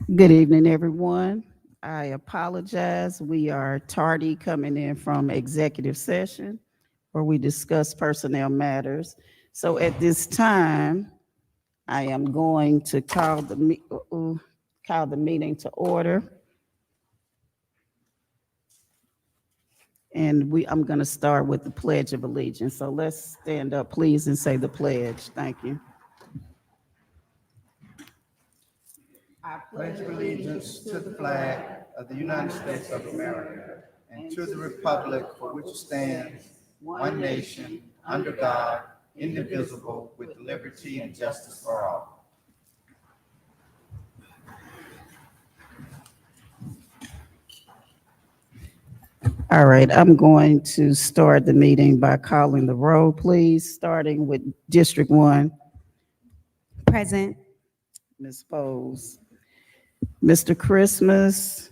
Good evening, everyone. I apologize. We are tardy coming in from executive session where we discuss personnel matters. So at this time, I am going to call the meeting to order. And I'm going to start with the Pledge of Allegiance. So let's stand up, please, and say the pledge. Thank you. Pledge allegiance to the flag of the United States of America and to the republic for which it stands, one nation, under God, indivisible, with liberty and justice for all. All right, I'm going to start the meeting by calling the roll, please, starting with District 1, Present. Ms. Bowles. Mr. Christmas,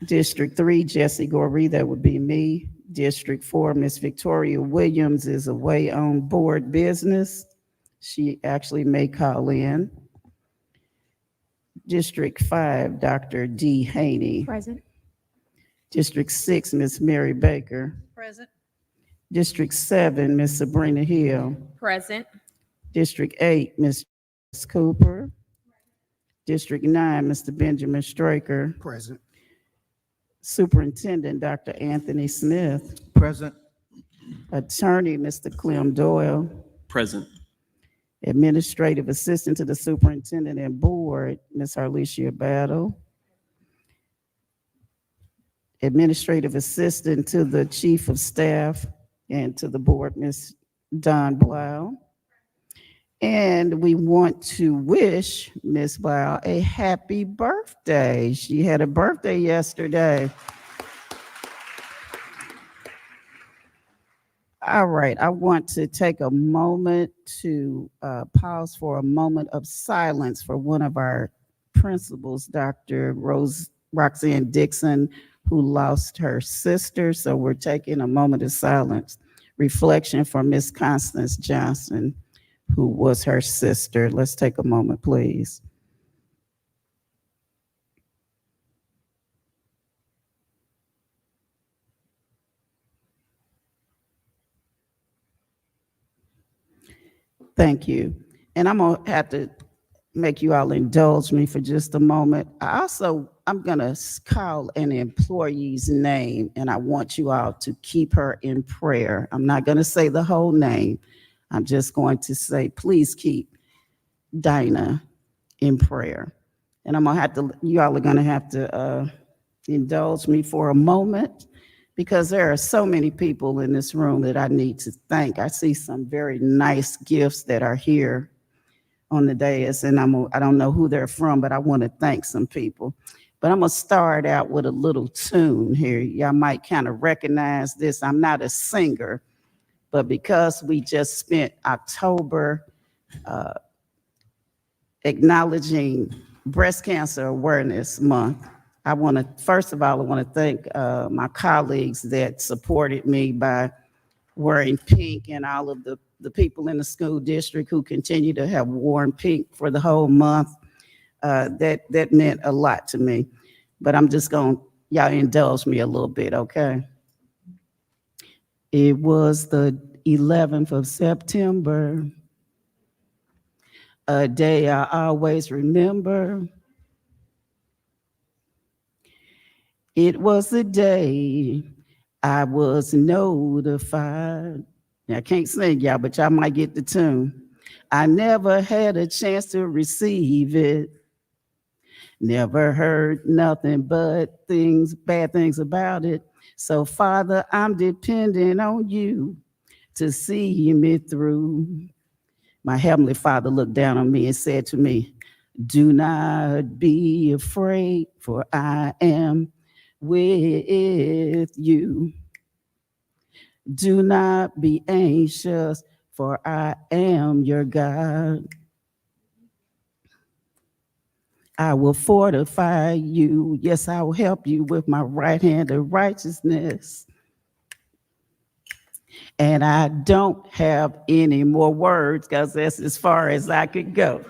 District 3, Jesse Goree, that would be me. District 4, Miss Victoria Williams is away on board business. She actually may call in. District 5, Dr. D. Haney. Present. District 6, Miss Mary Baker. Present. District 7, Miss Sabrina Hill. Present. District 8, Ms. Cooper. District 9, Mr. Benjamin Straker. Present. Superintendent, Dr. Anthony Smith. Present. Attorney, Mr. Clem Doyle. Present. Administrative Assistant to the Superintendent and Board, Ms. Harlicia Battle. Administrative Assistant to the Chief of Staff and to the Board, Ms. Don Blau. And we want to wish Ms. Blau a happy birthday. She had a birthday yesterday. All right, I want to take a moment to pause for a moment of silence for one of our principals, Dr. Roxanne Dixon, who lost her sister. So we're taking a moment of silence, reflection for Miss Constance Johnson, who was her sister. Let's take a moment, please. Thank you. And I'm gonna have to make you all indulge me for just a moment. I'm gonna call an employee's name, and I want you all to keep her in prayer. I'm not gonna say the whole name. I'm just going to say, please keep Dinah in prayer. And you all are gonna have to indulge me for a moment, because there are so many people in this room that I need to thank. I see some very nice gifts that are here on the dais, and I don't know who they're from, but I want to thank some people. But I'm gonna start out with a little tune here. Y'all might kind of recognize this. I'm not a singer, but because we just spent October acknowledging Breast Cancer Awareness Month, first of all, I want to thank my colleagues that supported me by wearing pink, and all of the people in the school district who continue to have worn pink for the whole month. That meant a lot to me. But I'm just y'all indulge me a little bit, okay? It was the 11th of September, a day I always remember. It was the day I was notified. I can't sing, y'all, but y'all might get the tune. I never had a chance to receive it. Never heard nothing but bad things about it. So, Father, I'm depending on you to see me through. My Heavenly Father looked down on me and said to me, do not be afraid, for I am with you. Do not be anxious, for I am your God. I will fortify you. Yes, I will help you with my right hand of righteousness. And I don't have any more words because that's as far as I could go.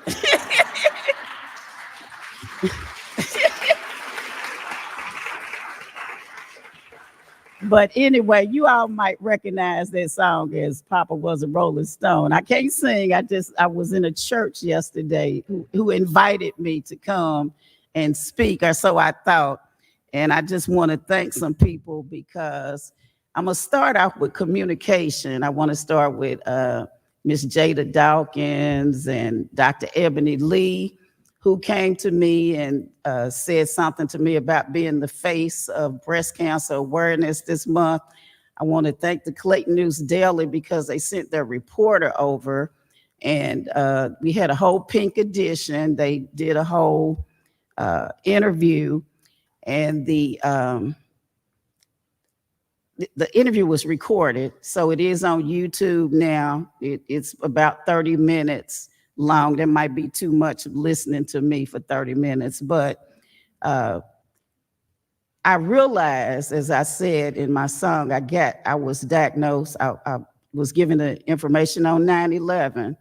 But anyway, you all might recognize that song as Papa Was a Rolling Stone. I can't sing. I was in a church yesterday who invited me to come and speak, or so I thought. And I just want to thank some people because I'm going to start off with communication. I want to start with Miss Jada Dawkins and Dr. Ebony Lee, who came to me and said something to me about being the face of breast cancer awareness this month. I want to thank the Clayton News Daily because they sent their reporter over, and we had a whole pink edition. They did a whole interview, and the interview was recorded, so it is on YouTube now. It's about 30 minutes long. There might be too much listening to me for 30 minutes, but I realized, as I said in my song, I was diagnosed, I was given the information on 9/11,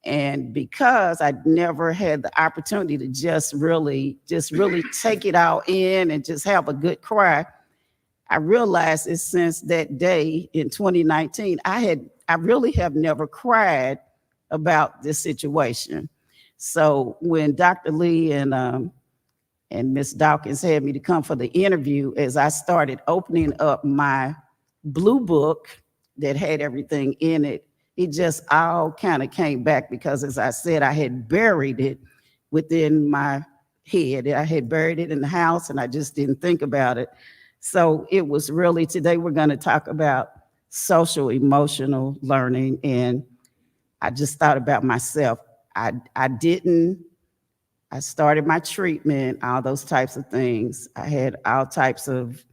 and because I never had the opportunity to just really take it all in and just have a good cry, I realized it since that day in 2019, I really have never cried about this situation. So when Dr. Lee and Miss Dawkins had me to come for the interview, as I started opening up my blue book that had everything in it, it just all kind of came back because, as I said, I had buried it within my head. I had buried it in the house and I just didn't think about it. So it was really, today we're going to talk about social emotional learning. And I just thought about myself. I started my treatment, all those types of things. I had all types of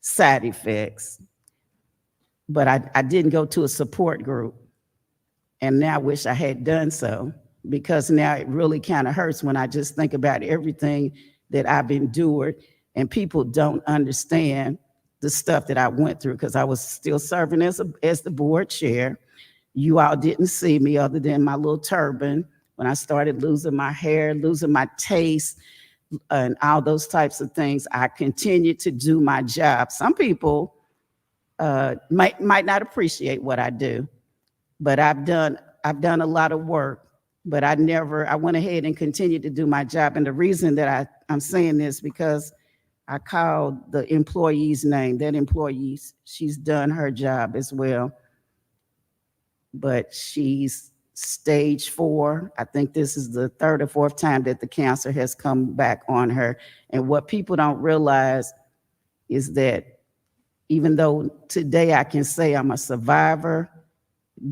side effects, but I didn't go to a support group. And now I wish I had done so, because now it really kind of hurts when I just think about everything that I've endured, and people don't understand the stuff that I went through because I was still serving as the board chair. You all didn't see me other than my little turban when I started losing my hair, losing my taste, and all those types of things. I continued to do my job. Some people might not appreciate what I do, but I've done a lot of work. But I went ahead and continued to do my job. And the reason that I'm saying this, because I called the employee's name. That employee, she's done her job as well, but she's stage 4. I think this is the 3rd or 4th time that the cancer has come back on her. And what people don't realize is that even though today I can say I'm a survivor,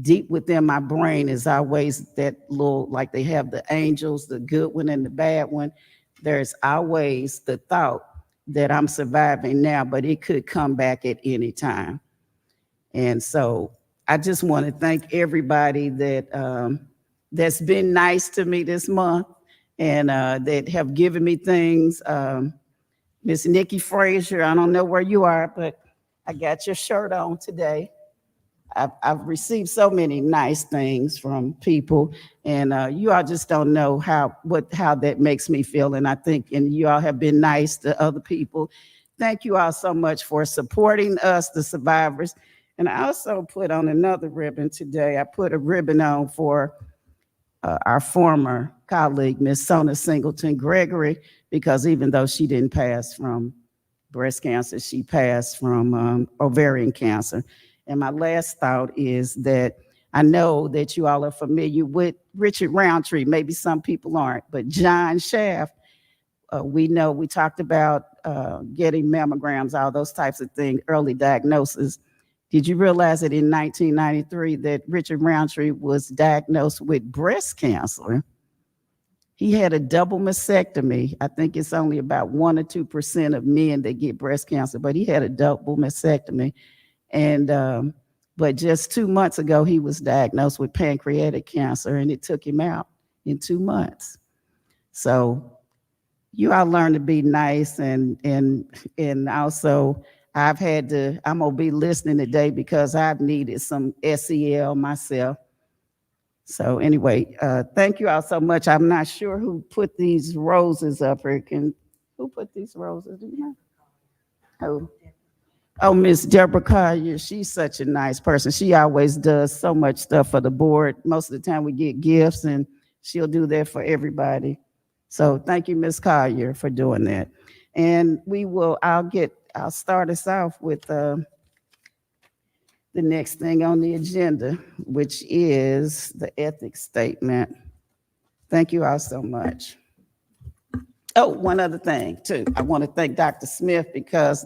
deep within my brain is always that little, like they have the angels, the good one and the bad one. There's always the thought that I'm surviving now, but it could come back at any time. And so I just want to thank everybody that's been nice to me this month and that have given me things. Miss Nikki Frazier, I don't know where you are, but I got your shirt on today. I've received so many nice things from people, and you all just don't know how that makes me feel. And I think, and you all have been nice to other people. Thank you all so much for supporting us, the survivors. And I also put on another ribbon today. I put a ribbon on for our former colleague, Miss Sona Singleton Gregory, because even though she didn't pass from breast cancer, she passed from ovarian cancer. And my last thought is that I know that you all are familiar with Richard Roundtree. Maybe some people aren't, but John Shaft, we know, we talked about getting mammograms, all those types of things, early diagnosis. Did you realize that in 1993 that Richard Roundtree was diagnosed with breast cancer? He had a double mastectomy. I think it's only about 1 or 2% of men that get breast cancer, but he had a double mastectomy. And but just 2 months ago, he was diagnosed with pancreatic cancer, and it took him out in 2 months. So you all learn to be nice, and also I'm gonna be listening today because I've needed some SEL myself. So anyway, thank you all so much. I'm not sure who put these roses up here. Who put these roses? Do you know? Who? Oh, Miss Deborah Collier, she's such a nice person. She always does so much stuff for the board. Most of the time we get gifts and she'll do that for everybody. So thank you, Miss Collier, for doing that. And I'll start us off with the next thing on the agenda, which is the ethics statement. Thank you all so much. Oh, one other thing too. I want to thank Dr. Smith because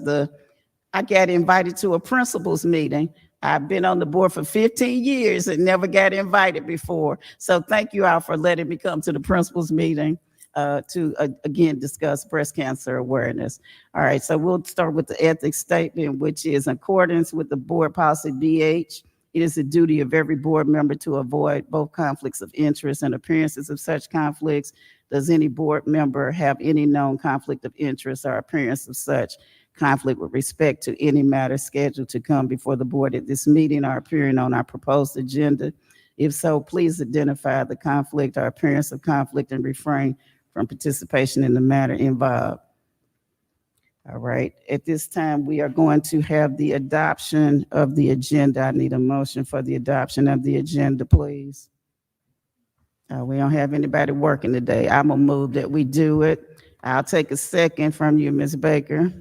I got invited to a principals meeting. I've been on the board for 15 years and never got invited before. So thank you all for letting me come to the principals meeting to again discuss breast cancer awareness. All right, so we'll start with the ethics statement, which is in accordance with the board policy BH. It is the duty of every board member to avoid both conflicts of interest and appearances of such conflicts. Does any board member have any known conflict of interest or appearance of such conflict with respect to any matter scheduled to come before the board at this meeting or appearing on our proposed agenda? If so, please identify the conflict or appearance of conflict and refrain from participation in the matter involved. All right, at this time, we are going to have the adoption of the agenda. I need a motion for the adoption of the agenda, please. We don't have anybody working today. I'm gonna move that we do it. I'll take a second from you, Ms. Baker.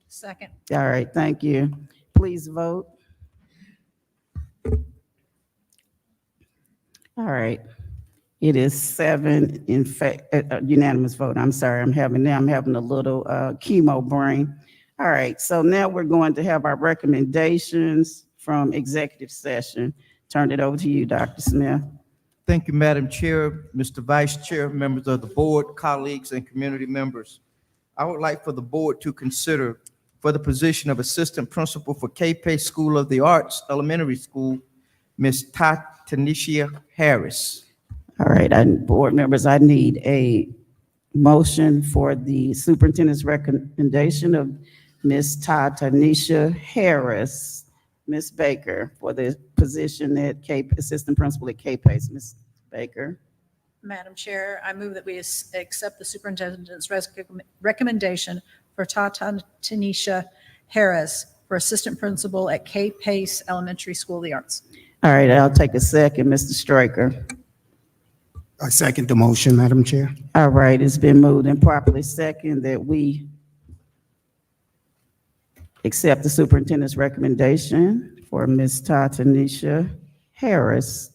Second. All right, thank you. Please vote. All right. It is 7 in fact, unanimous vote. I'm sorry, I'm having a little chemo brain. All right, so now we're going to have our recommendations from executive session. Turn it over to you, Dr. Smith. Thank you, Madam Chair, Mr. Vice Chair, members of the board, colleagues, and community members. I would like for the board to consider for the position of Assistant Principal for K-Pace School of the Arts Elementary School, Ms. Tanisha Harris. All right, board members, I need a motion for the superintendent's recommendation of Ms. Tanisha Harris, Ms. Baker, for the position at Assistant Principal at K-Pace. Ms. Baker. Madam Chair, I move that we accept the superintendent's recommendation for Tanisha Harris for assistant principal at K-Pace Elementary School of the Arts. All right, I'll take a second. Mr. Straker. I second the motion, Madam Chair. All right, it's been moved and properly second that we accept the superintendent's recommendation for Ms. Tanisha Harris.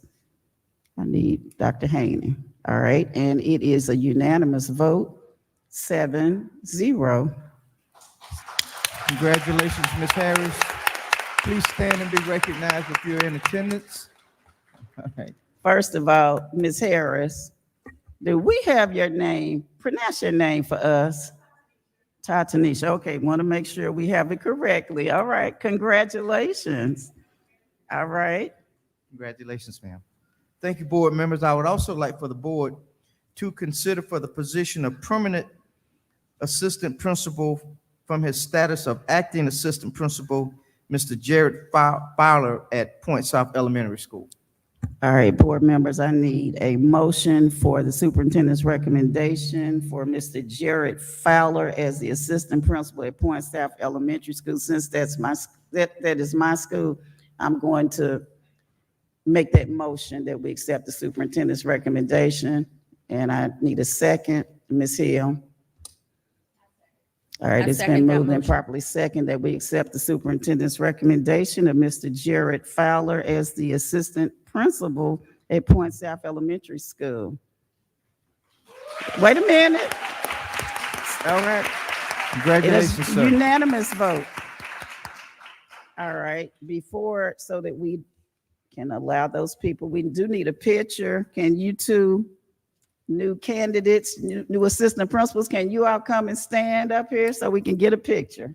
I need Dr. Haney. All right, and it is a unanimous vote, 7-0. Congratulations, Ms. Harris. Please stand and be recognized if you're in attendance. All right. First of all, Ms. Harris, do we have your name? Pronounce your name for us. Tanisha. Okay, want to make sure we have it correctly. All right, congratulations. All right. Congratulations, ma'am. Thank you, board members. I would also like for the board to consider for the position of permanent assistant principal from his status of acting assistant principal, Mr. Jared Fowler at Point South Elementary School. All right, board members, I need a motion for the superintendent's recommendation for Mr. Jared Fowler as the assistant principal at Point South Elementary School. Since that is my school, I'm going to make that motion that we accept the superintendent's recommendation. And I need a second, Ms. Hill. All right, I it's been second that moved and motion. properly second that we accept the superintendent's recommendation of Mr. Jared Fowler as the assistant principal at Point South Elementary School. Wait a minute. All right. It Congratulations, is sir. unanimous vote. All right, so that we can allow those people, we do need a picture. Can you two new candidates, new assistant principals, can you all come and stand up here so we can get a picture?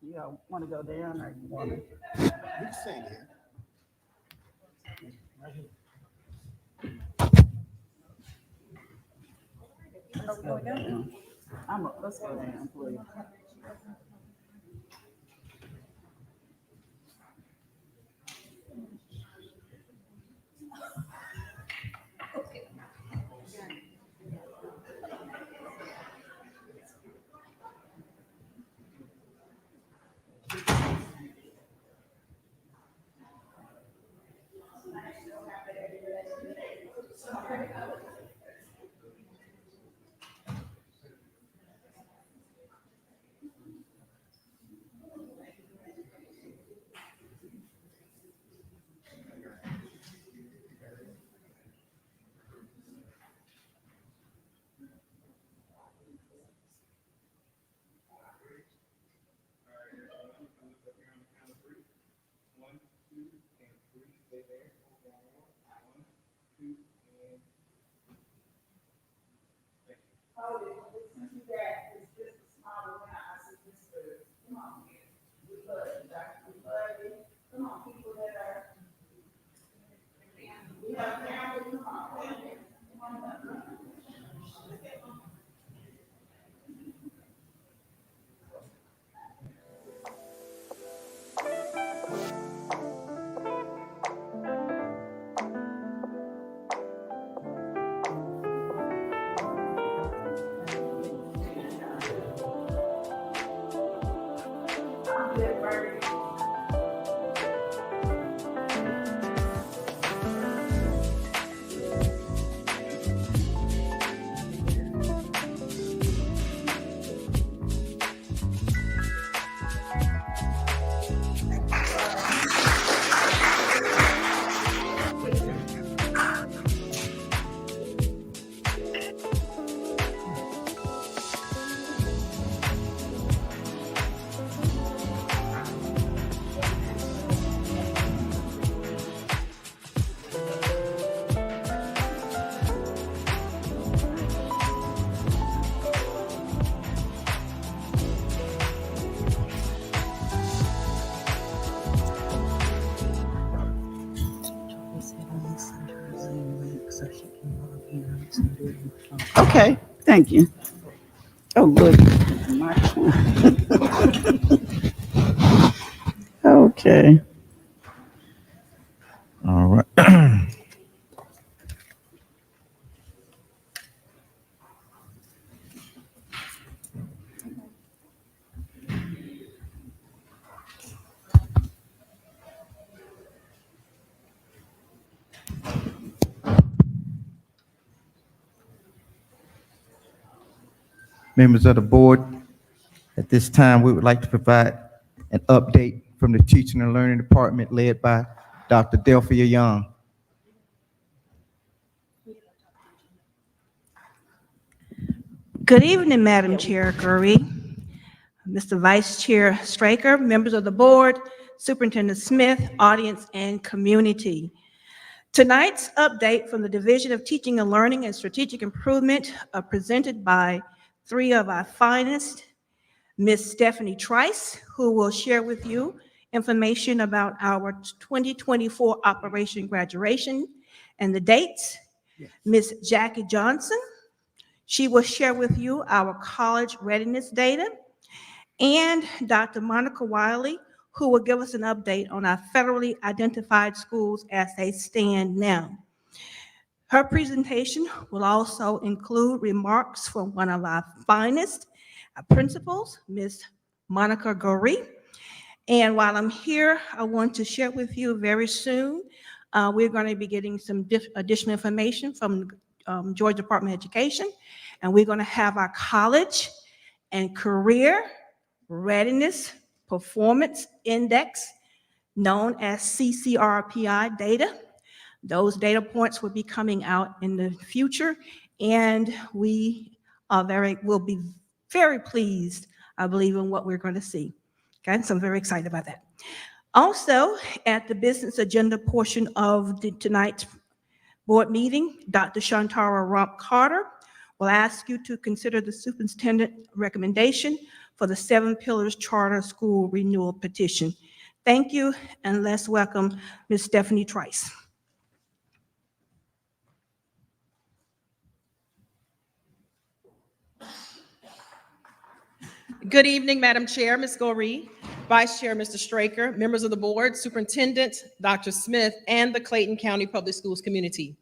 You all want to go down or you want to? Let's go down, please. Okay, thank you. Oh, good. My okay. All right. Members of the board, at this time, we would like to provide an update from the Teaching and Learning Department led by Dr. Delphia Young. Good evening, Madam Chair Gurry, Mr. Vice Chair Straker, members of the board, Superintendent Smith, audience, and community. Tonight's update from the Division of Teaching and Learning and Strategic Improvement are presented by three of our finest, Ms. Stephanie Trice, who will share with you information about our 2024 Operation Graduation and the dates. Ms. Jackie Johnson, she will share with you our college readiness data, and Dr. Monica Wiley, who will give us an update on our federally identified schools as they stand now. Her presentation will also include remarks from one of our finest principals, Ms. Monica Goree. And while I'm here, I want to share with you very soon, we're going to be getting some additional information from Georgia Department of Education, and we're going to have our college and career readiness performance index, known as CCRPI data. Those data points will be coming out in the future, and we will be very pleased, I believe, in what we're going to see. Okay, so I'm very excited about that. Also, at the business agenda portion of tonight's board meeting, Dr. Shantara Rump Carter will ask you to consider the superintendent recommendation for the 7 Pillars Charter School Renewal Petition. Thank you, and let's welcome Ms. Stephanie Trice. Good evening, Madam Chair, Ms. Goree, Vice Chair, Mr. Straker, members of the board, Superintendent, Dr. Smith, and the Clayton County Public Schools community.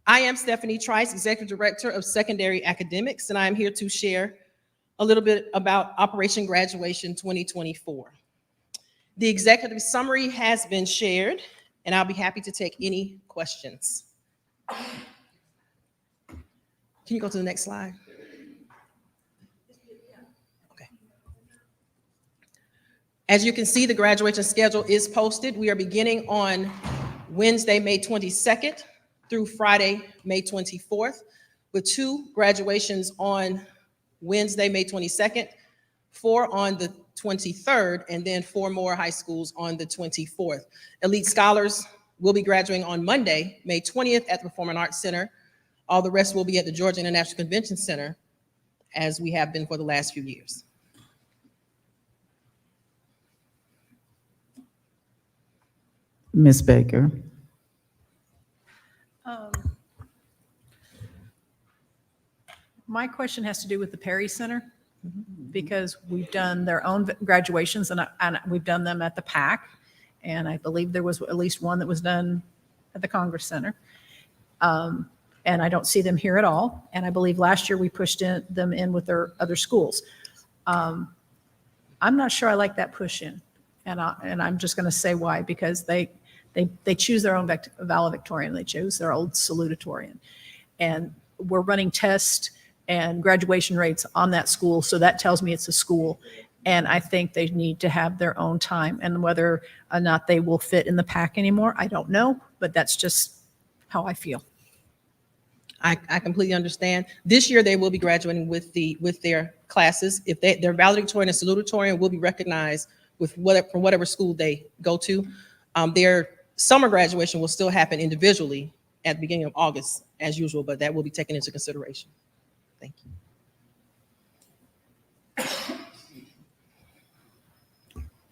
I am Stephanie Trice, Executive Director of Secondary Academics, and I am here to share a little bit about Operation Graduation 2024. The executive summary has been shared, and I'll be happy to take any questions. Can you go to the next slide? Okay. As you can see, the graduation schedule is posted. We are beginning on Wednesday, May 22nd through Friday, May 24th, with 2 graduations on Wednesday, May 22nd, 4 on the 23rd, and then 4 more high schools on the 24th. Elite scholars will be graduating on Monday, May 20th at the Performing Arts Center. All the rest will be at the Georgia International Convention Center, as we have been for the last few years. Ms. Baker. My question has to do with the Perry Center, because we've done their own graduations and we've done them at the PAC. And I believe there was at least one that was done at the Congress Center. And I don't see them here at all. And I believe last year we pushed them in with their other schools. I'm not sure I like that push in. And I'm just going to say why, because they choose their own valedictorian. They choose their old salutatorian. And we're running tests and graduation rates on that school. So that tells me it's a school. And I think they need to have their own time. And whether or not they will fit in the pack anymore, I don't know. But that's just how I feel. I completely understand. This year, they will be graduating with their classes. If their valedictorian and salutatorian will be recognized from whatever school they go to. Their summer graduation will still happen individually at the beginning of August, as usual, but that will be taken into consideration. Thank you.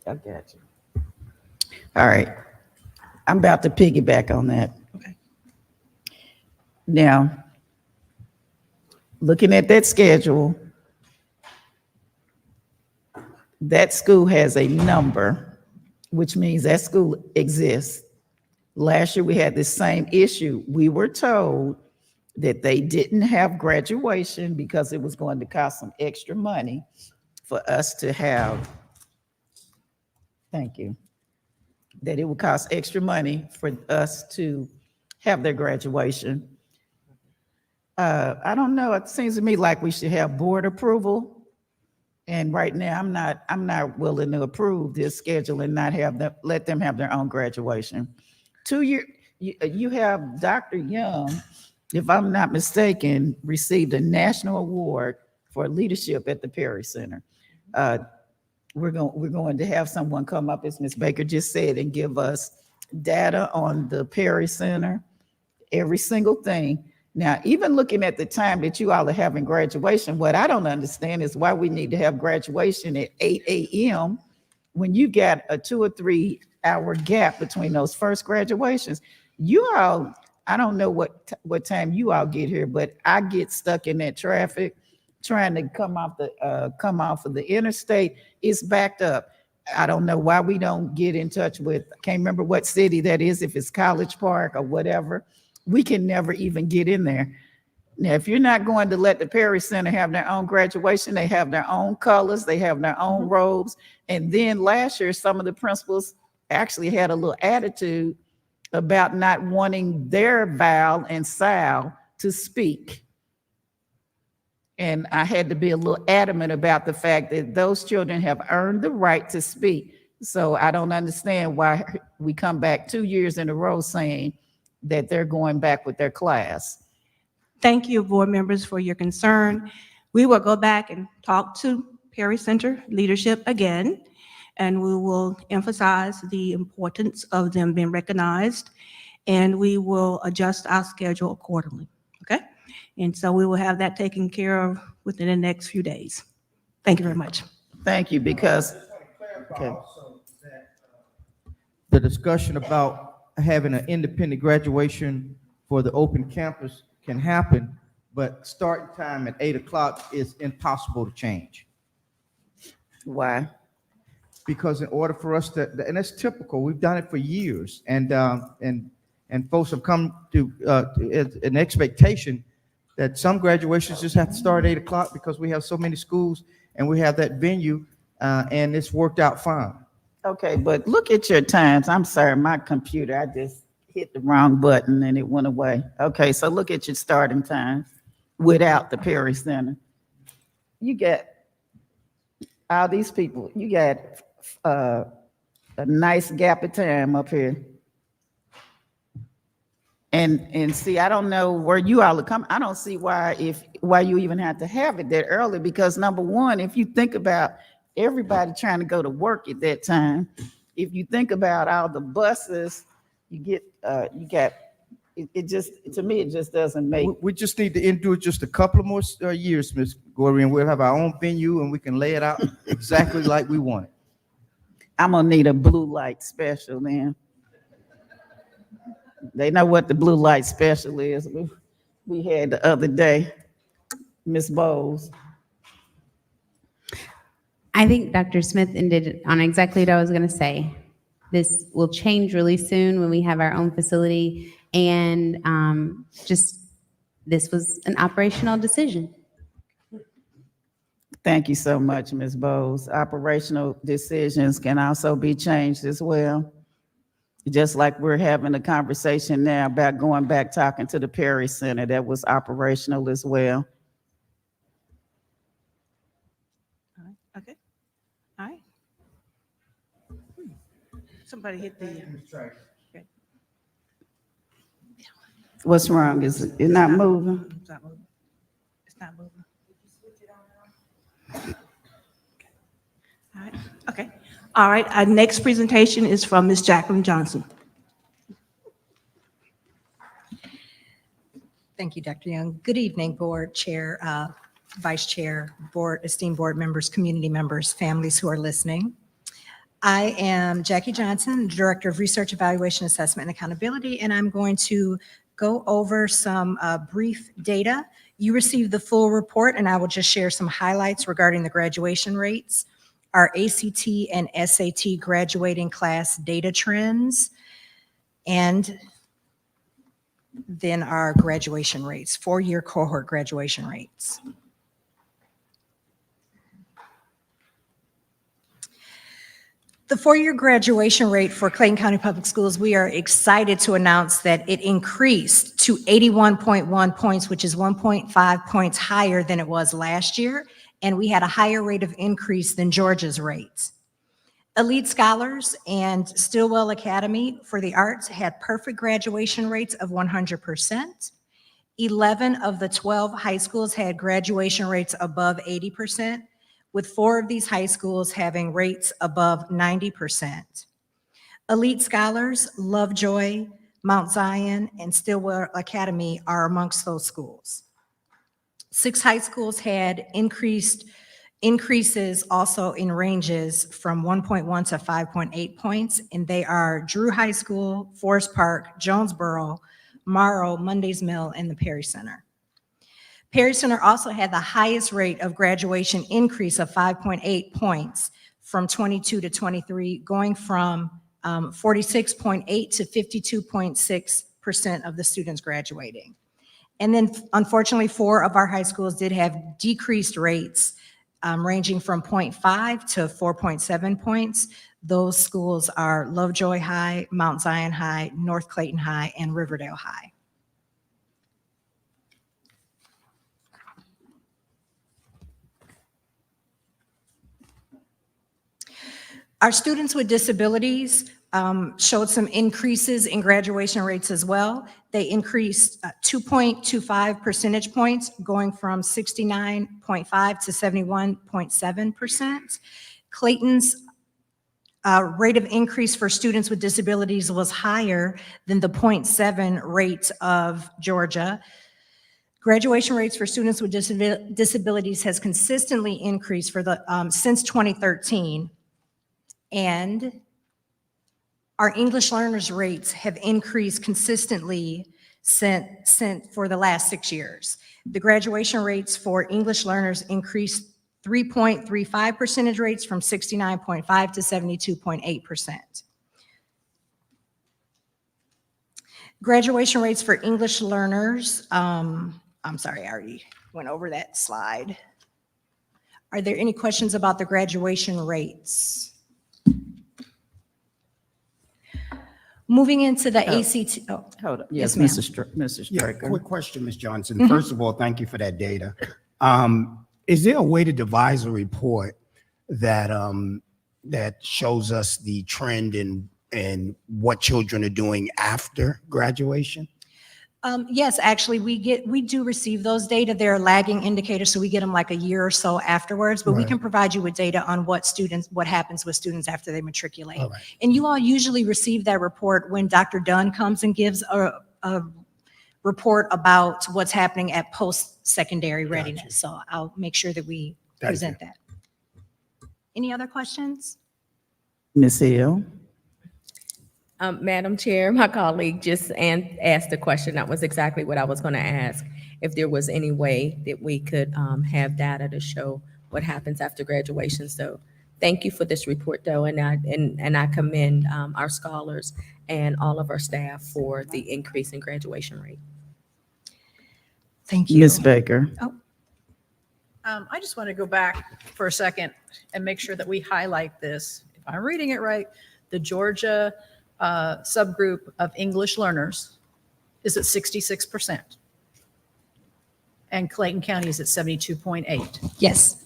I got you. All right. I'm about to piggyback on that. Okay. Now, looking at that schedule, that school has a number, which means that school exists. Last year, we had the same issue. We were told that they didn't have graduation because it was going to cost some extra money for us to have, thank you, that it would cost extra money for us to have their graduation. I don't know, it seems to me like we should have board approval. And right now, I'm not willing to approve this schedule and not have them, let them have their own graduation. 2 year, you have Dr. Young, if I'm not mistaken, received a national award for leadership at the Perry Center. We're going to have someone come up, as Ms. Baker just said, and give us data on the Perry Center, every single thing. Now, even looking at the time that you all are having graduation, what I don't understand is why we need to have graduation at 8 a.m. when you got a 2 or 3 hour gap between those first graduations. You all, I don't know what time you all get here, but I get stuck in that traffic trying to come off of the interstate. It's backed up. I don't know why we don't get in touch with, I can't remember what city that is, if it's College Park or whatever. We can never even get in there. Now, if you're not going to let the Perry Center have their own graduation, they have their own colors, they have their own robes. And then last year, some of the principals actually had a little attitude about not wanting their Val and Sal to speak. And I had to be a little adamant about the fact that those children have earned the right to speak. So I don't understand why we come back 2 years in a row saying that they're going back with their class. Thank you, board members, for your concern. We will go back and talk to Perry Center leadership again, and we will emphasize the importance of them being recognized, and we will adjust our schedule accordingly, okay? And so we will have that taken care of within the next few days. Thank you very much. Thank you, because, okay. The discussion about having an independent graduation for the open campus can happen, but starting time at 8 o'clock is impossible to change. Why? Because in order for us to, and that's typical, we've done it for years, and folks have come to an expectation that some graduations just have to start at 8 o'clock because we have so many schools and we have that venue, and it's worked out fine. Okay, but look at your times. I'm sorry, my computer, I just hit the wrong button and it went away. Okay, so look at your starting times. without the Perry Center. You got all these people, you got a nice gap of time up here. And see, I don't know where you all are coming. I don't see why you even have to have it that early, because number one, if you think about everybody trying to go to work at that time, if you think about all the buses, you got it just, to me, it just doesn't make. We just need to endure just a couple of more years, Ms. Gorey, and we'll have our own venue and we can lay it out exactly like we want it. I'm gonna need a blue light special then. They know what the blue light special is. We had the other day, Miss Bowles. I think Dr. Smith ended on exactly what I was going to say. This will change really soon when we have our own facility, and this was an operational decision. Thank you so much, Ms. Bowles. Operational decisions can also be changed as well. Just like we're having a conversation now about going back, talking to the Perry Center, that was operational as well. Okay, all right. Somebody hit the. Okay. What's wrong? Is it not moving? It's not moving. It's not moving. All right, okay. All right, our next presentation is from Ms. Jacqueline Johnson. Thank you, Dr. Young. Good evening, Board Chair, Vice Chair, esteemed board members, community members, families who are listening. I am Jackie Johnson, Director of Research, Evaluation, Assessment, and Accountability, and I'm going to go over some brief data. You received the full report, and I will just share some highlights regarding the graduation rates, our ACT and SAT graduating class data trends, and then our graduation rates, four-year cohort graduation rates. The four-year graduation rate for Clayton County Public Schools, we are excited to announce that it increased to 81.1 points, which is 1.5 points higher than it was last year, and we had a higher rate of increase than Georgia's rates. Elite Scholars and Stillwell Academy for the Arts had perfect graduation rates of 100%. 11 of the 12 high schools had graduation rates above 80%, with 4 of these high schools having rates above 90%. Elite Scholars, Lovejoy, Mount Zion, and Stillwell Academy are amongst those schools. 6 high schools had increases also in ranges from 1.1 to 5.8 points, and they are Drew High School, Forest Park, Jonesboro, Morrow, Mondays Mill, and the Perry Center. Perry Center also had the highest rate of graduation increase of 5.8 points from 22 to 23, going from 46.8 to 52.6% of the students graduating. And then unfortunately, 4 of our high schools did have decreased rates ranging from 0.5 to 4.7 points. Those schools are Lovejoy High, Mount Zion High, North Clayton High, and Riverdale High. Our students with disabilities showed some increases in graduation rates as well. They increased 2.25 percentage points, going from 69.5 to 71.7%. Clayton's rate of increase for students with disabilities was higher than the 0.7 rate of Georgia. Graduation rates for students with disabilities has consistently increased for since 2013. And our English learners rates have increased consistently for the last 6 years. The graduation rates for English learners increased 3.35 percentage rates from 69.5 to 72.8%. Graduation rates for English learners, I'm sorry, I already went over that slide. Are there any questions about the graduation rates? Moving into the Oh. ACT, oh, Hold on. Yes, Yes, ma'am. Mr. Yeah, Straker. quick question, Ms. Johnson. First of all, thank you for that data. Is there a way to devise a report that that shows us the trend in what children are doing after graduation? Yes, actually, we do receive those data. They're lagging indicators, so we get them like a year or so afterwards, but we Right. can provide you with data on what happens with students after they matriculate. All right. And you all usually receive that report when Dr. Dunn comes and gives a report about what's happening at post-secondary readiness. So I'll make sure that we Thank present that. Any other questions? Ms. Hill. Madam Chair, my colleague just asked a question. That was exactly what I was going to ask. If there was any way that we could have data to show what happens after graduation. So thank you for this report, though, and I commend our scholars and all of our staff for the increase in graduation rate. Thank you. Ms. Baker. I just want to go back for a second and make sure that we highlight this. If I'm reading it right, the Georgia subgroup of English learners is at 66%. And Clayton County is at 72.8. Yes.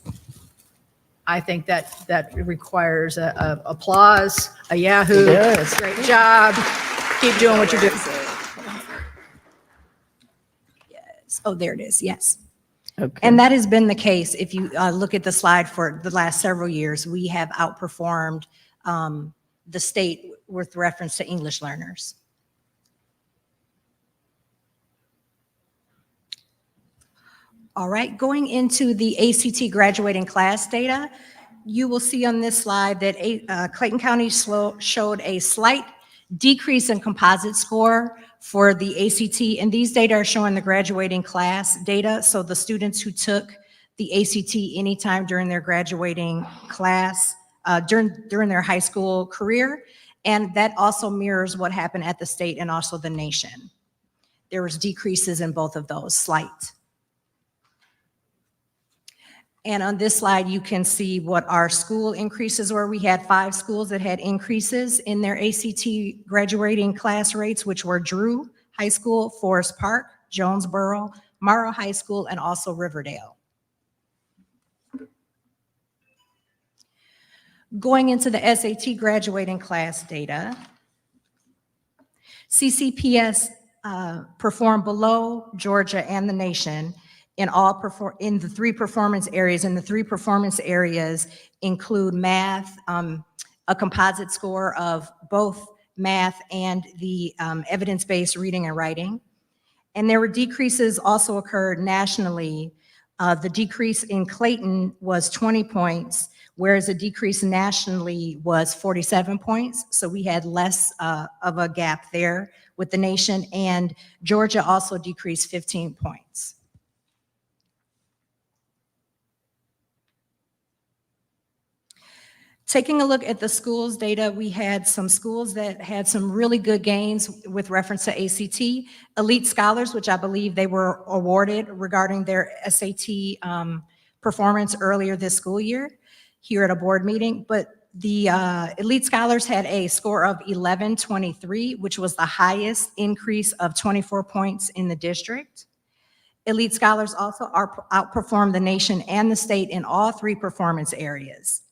I think that requires a applause, a Yahoo. It does. Great job. Keep doing what you're doing. Oh, there it is. Yes. Okay. And that has been the case. If you look at the slide for the last several years, we have outperformed the state with reference to English learners. All right, going into the ACT graduating class data, you will see on this slide that Clayton County showed a slight decrease in composite score for the ACT, and these data are showing the graduating class data. So the students who took the ACT anytime during their graduating class, during their high school career, and that also mirrors what happened at the state and also the nation. There was decreases in both of those, slight. And on this slide, you can see what our school increases were. We had 5 schools that had increases in their ACT graduating class rates, which were Drew High School, Forest Park, Jonesboro, Morrow High School, and also Riverdale. Going into the SAT graduating class data, CCPS performed below Georgia and the nation in the 3 performance areas, and the 3 performance areas include math, a composite score of both math and the evidence-based reading and writing. And there were decreases also occurred nationally. The decrease in Clayton was 20 points, whereas the decrease nationally was 47 points. So we had less of a gap there with the nation, and Georgia also decreased 15 points. Taking a look at the schools data, we had some schools that had some really good gains with reference to ACT. Elite Scholars, which I believe they were awarded regarding their SAT performance earlier this school year here at a board meeting. But the Elite Scholars had a score of 1123, which was the highest increase of 24 points in the district. Elite Scholars also outperformed the nation and the state in all 3 performance areas.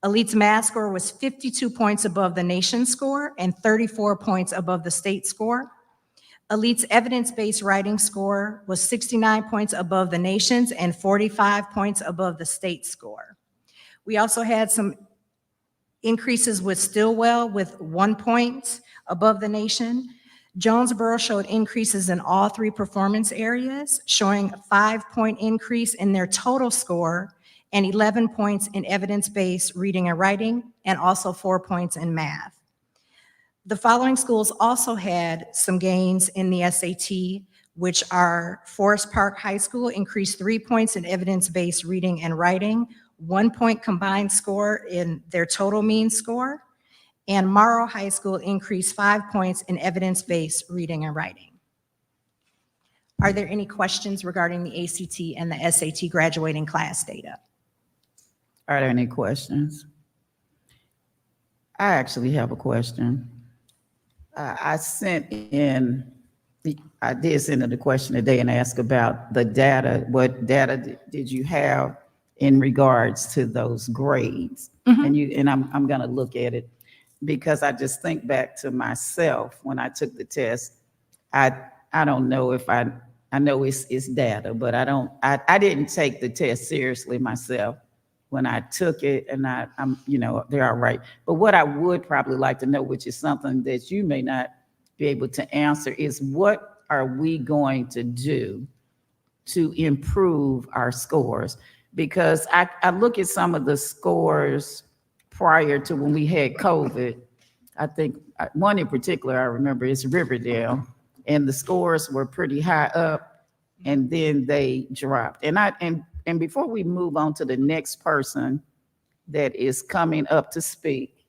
Elite's math score was 52 points above the nation's score and 34 points above the state score. Elite's evidence-based writing score was 69 points above the nation's and 45 points above the state score. We also had some increases with Stillwell with 1 point above the nation. Jonesboro showed increases in all 3 performance areas, showing a 5-point increase in their total score and 11 points in evidence-based reading and writing, and also 4 points in math. The following schools also had some gains in the SAT, which are Forest Park High School increased 3 points in evidence-based reading and writing, 1 point combined score in their total mean score, and Morrow High School increased 5 points in evidence-based reading and writing. Are there any questions regarding the ACT and the SAT graduating class data? Are there any questions? I actually have a question. I sent in, I did send in the question today and ask about the data. What data did you have in regards to those grades? And I'm gonna look at it because I just think back to myself when I took the test. I don't know if I know it's data, but I didn't take the test seriously myself when I took it, and I'm, they're all right. But what I would probably like to know, which is something that you may not be able to answer, is what are we going to do to improve our scores? Because I look at some of the scores prior to when we had COVID. I think one in particular I remember is Riverdale, and the scores were pretty high up, and then they dropped. And before we move on to the next person that is coming up to speak,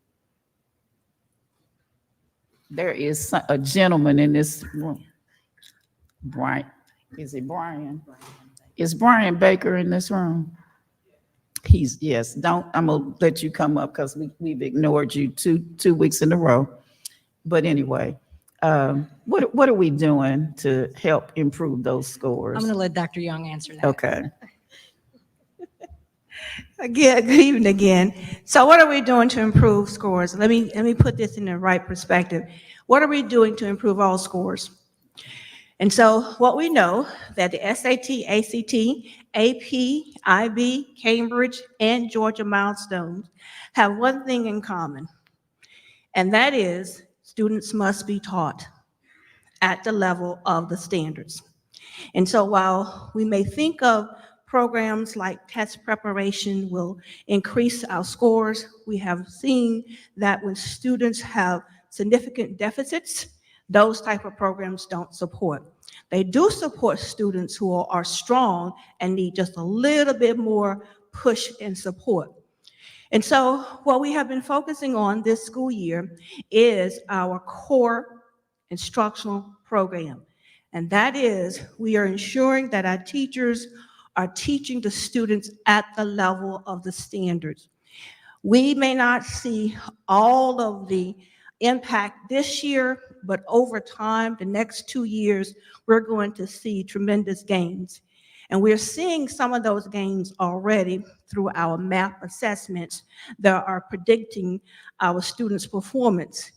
there is a gentleman in this room. Brian, is it Brian? Is Brian Baker in this room? Yes, I'm gonna let you come up because we've ignored you two weeks in a row. But anyway, what are we doing to help improve those scores? I'm going to let Dr. Young answer that. Okay. Again, good evening again. So what are we doing to improve scores? Let me put this in the right perspective. What are we doing to improve all scores? And so what we know that the SAT, ACT, AP, IB, Cambridge, and Georgia milestones have one thing in common, and that is students must be taught at the level of the standards. And so while we may think of programs like test preparation will increase our scores, we have seen that when students have significant deficits, those type of programs don't support. They do support students who are strong and need just a little bit more push and support. And so what we have been focusing on this school year is our core instructional program. And that is, we are ensuring that our teachers are teaching the students at the level of the standards. We may not see all of the impact this year, but over time, the next 2 years, we're going to see tremendous gains. And we're seeing some of those gains already through our MAP assessments that are predicting our students' performance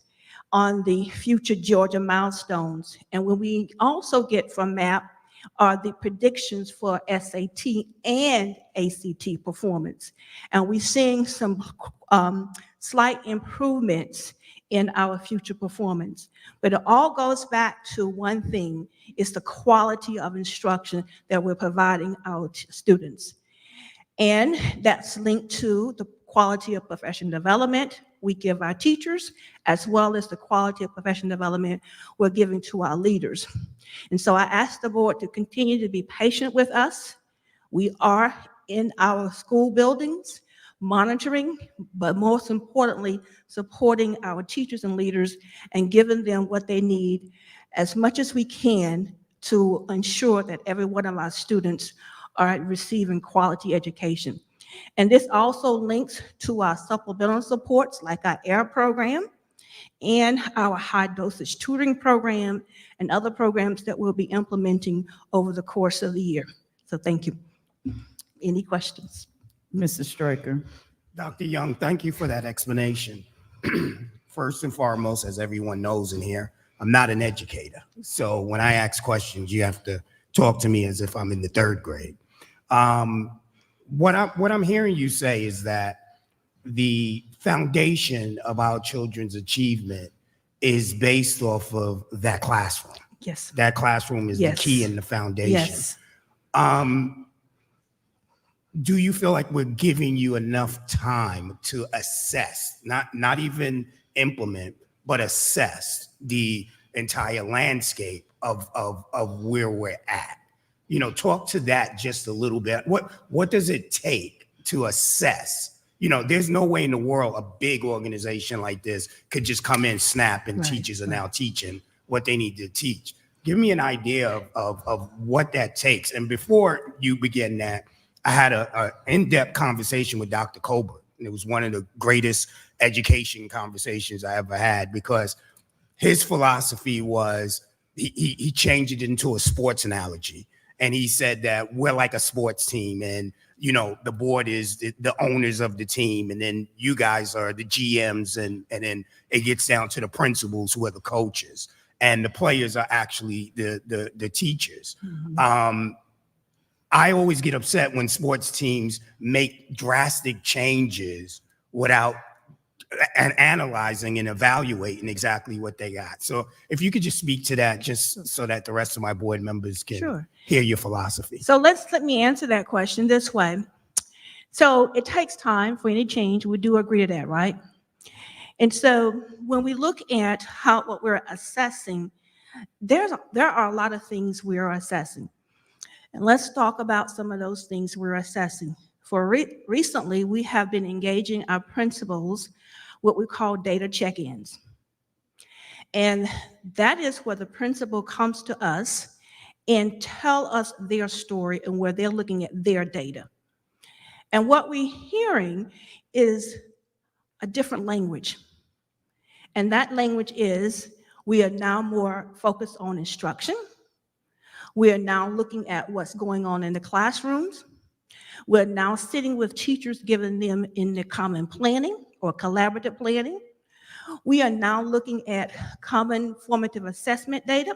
on the future Georgia milestones. And what we also get from MAP are the predictions for SAT and ACT performance. And we're seeing some slight improvements in our future performance. But it all goes back to one thing, is the quality of instruction that we're providing our students. And that's linked to the quality of professional development we give our teachers, as well as the quality of professional development we're giving to our leaders. And so I ask the board to continue to be patient with us. We are in our school buildings, monitoring, but most importantly, supporting our teachers and leaders and giving them what they need as much as we can to ensure that every one of our students are receiving quality education. And this also links to our supplemental supports like our AIR program and our high dosage tutoring program and other programs that we'll be implementing over the course of the year. So thank you. Any questions? Mr. Straker. Dr. Young, thank you for that explanation. First and foremost, as everyone knows in here, I'm not an educator. So when I ask questions, you have to talk to me as if I'm in the third grade. What I'm hearing you say is that the foundation of our children's achievement is based off of that classroom. Yes. That classroom is the key in the foundation. Yes. Do you feel like we're giving you enough time to assess, not even implement, but assess the entire landscape of where we're at? You know, talk to that just a little bit. What does it take to assess? You know, there's no way in the world a big organization like this could just come in, snap, and teachers are now teaching what they need to teach. Give me an idea of what that takes. And before you begin that, I had an in-depth conversation with Dr. Colbert. And it was one of the greatest education conversations I ever had, because his philosophy was he changed it into a sports analogy. And he said that we're like a sports team, and you know, the board is the owners of the team, and then you guys are the GMs, and then it gets down to the principals who are the coaches, and the players are actually the teachers. I always get upset when sports teams make drastic changes without analyzing and evaluating exactly what they got. So if you could just speak to that, just so that the rest of my board members can Sure. hear your philosophy. So let me answer that question this way. So it takes time for any change. We do agree to that, right? And so when we look at what we're assessing, there are a lot of things we are assessing. And let's talk about some of those things we're assessing. Recently, we have been engaging our principals, what we call data check-ins. And that is where the principal comes to us and tell us their story and where they're looking at their data. And what we're hearing is a different language. And that language is, we are now more focused on instruction. We are now looking at what's going on in the classrooms. We're now sitting with teachers, giving them in the common planning or collaborative planning. We are now looking at common formative assessment data.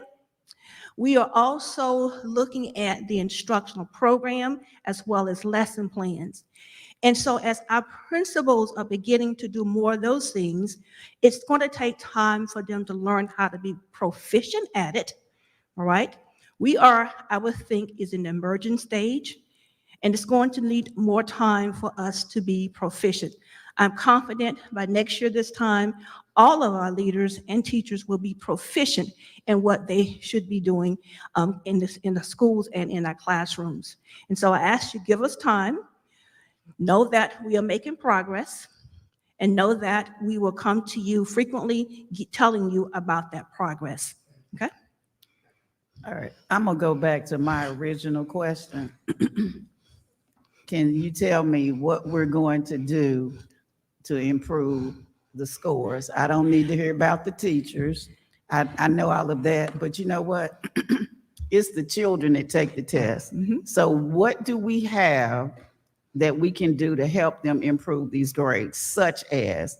We are also looking at the instructional program as well as lesson plans. And so as our principals are beginning to do more of those things, it's going to take time for them to learn how to be proficient at it, all right? We are, I would think, is in the emergent stage, and it's going to need more time for us to be proficient. I'm confident by next year this time, all of our leaders and teachers will be proficient in what they should be doing in the schools and in our classrooms. And so I ask you, give us time, know that we are making progress, and know that we will come to you frequently telling you about that progress, okay? All right, I'm gonna go back to my original question. Can you tell me what we're going to do to improve the scores? I don't need to hear about the teachers. I know all of that, but you know what? It's the children that take the test. So what do we have that we can do to help them improve these grades, such as,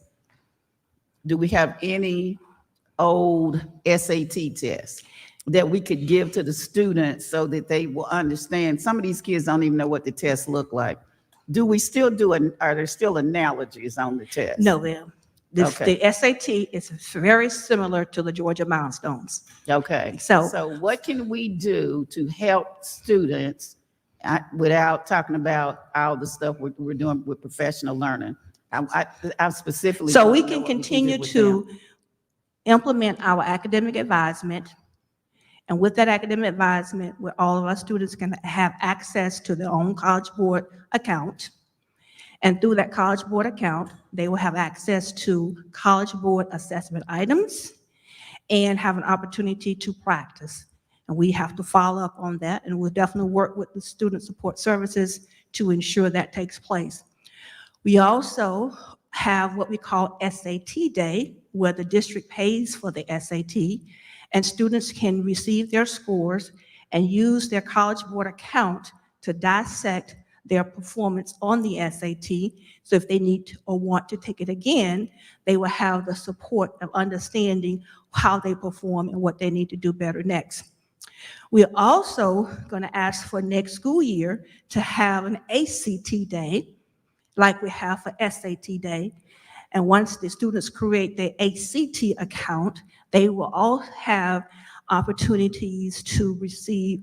do we have any old SAT tests that we could give to the students so that they will understand? Some of these kids don't even know what the tests look like. Do we still are there still analogies on the test? No, ma'am. Okay. The SAT is very similar to the Georgia milestones. Okay, So- so what can we do to help students without talking about all the stuff we're doing with professional learning? I specifically. So we want to know can what do continue with to them. implement our academic advisement. And with that academic advisement, where all of our students can have access to their own College Board account. And through that College Board account, they will have access to College Board assessment items and have an opportunity to practice. And we have to follow up on that, and we'll definitely work with the Student Support Services to ensure that takes place. We also have what we call SAT Day, where the district pays for the SAT, and students can receive their scores and use their College Board account to dissect their performance on the SAT. So if they need or want to take it again, they will have the support of understanding how they perform and what they need to do better next. We're also going to ask for next school year to have an ACT Day, like we have for SAT Day. And once the students create their ACT account, they will all have opportunities to receive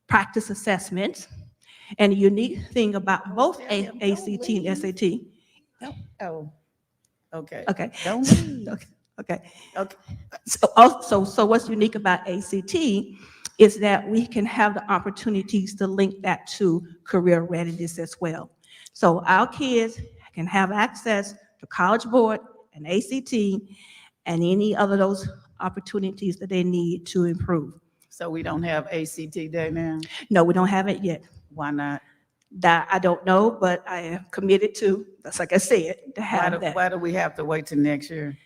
practice assessments. And the unique thing about both ACT and SAT. Oh, okay. Okay. Don't leave. Okay. Okay. So what's unique about ACT is that we can have the opportunities to link that to career readiness as well. So our kids can have access to College Board and ACT and any other those opportunities that they need to improve. So we don't have ACT Day now? No, we don't have it yet. Why not? That I don't know, but I am committed to, that's like I said, to have that. Why do we have to wait till next year?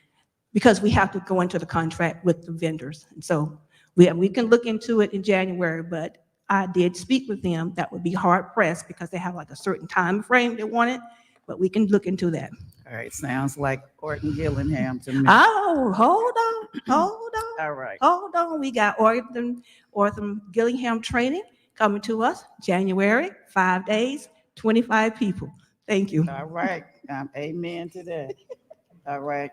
because we have to go into the contract with the vendors. And so we can look into it in January, but I did speak with them. That would be hard pressed because they have like a certain time frame they want it, but we can look into that. All right, sounds like Orton Gillingham to me. Oh, hold on. All right. Hold on, we got Ortham Gillingham training coming to us, January, 5 days, 25 people. Thank you. All right, amen to that. All right.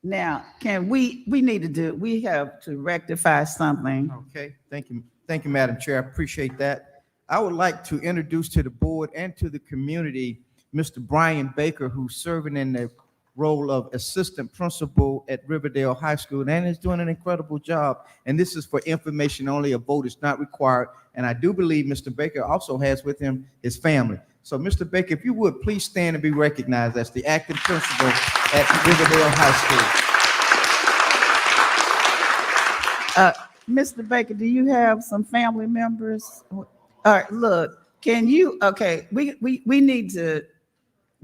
Now, we have to rectify something. Okay, thank you. Thank you, Madam Chair. I appreciate that. I would like to introduce to the board and to the community, Mr. Brian Baker, who's serving in the role of assistant principal at Riverdale High School and is doing an incredible job. And this is for information only. A vote is not required. And I do believe Mr. Baker also has with him his family. So, Mr. Baker, if you would, please stand and be recognized as the acting principal at Riverdale High School. Mr. Baker, do you have some family members? All right, look, we need to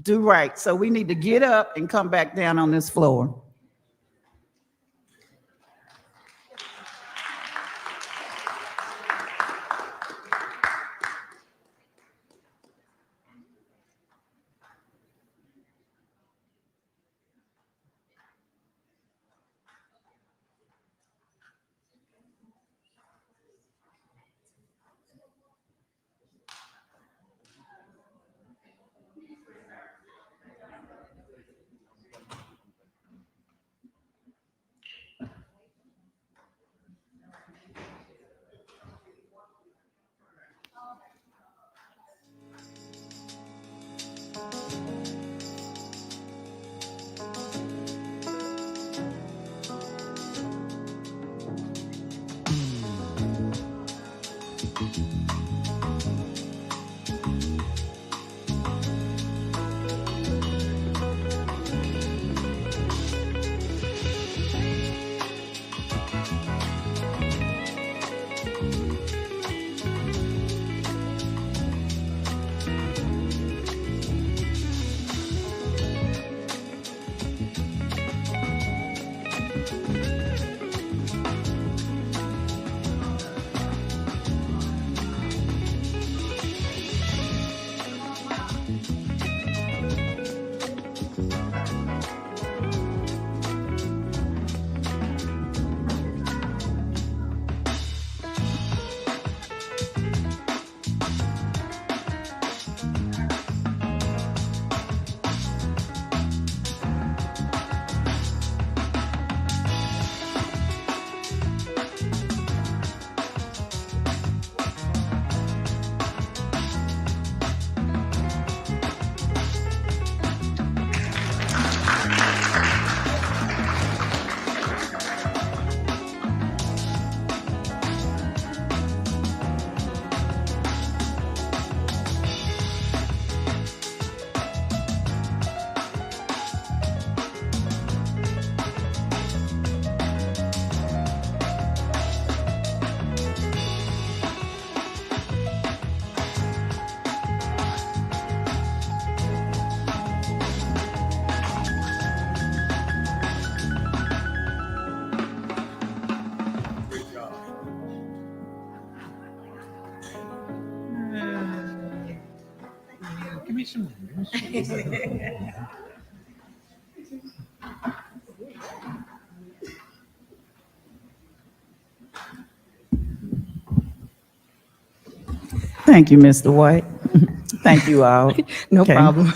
do right. So we need to get up and come back down on this floor. Thank you, Mr. White. Thank you all. No Okay. problem.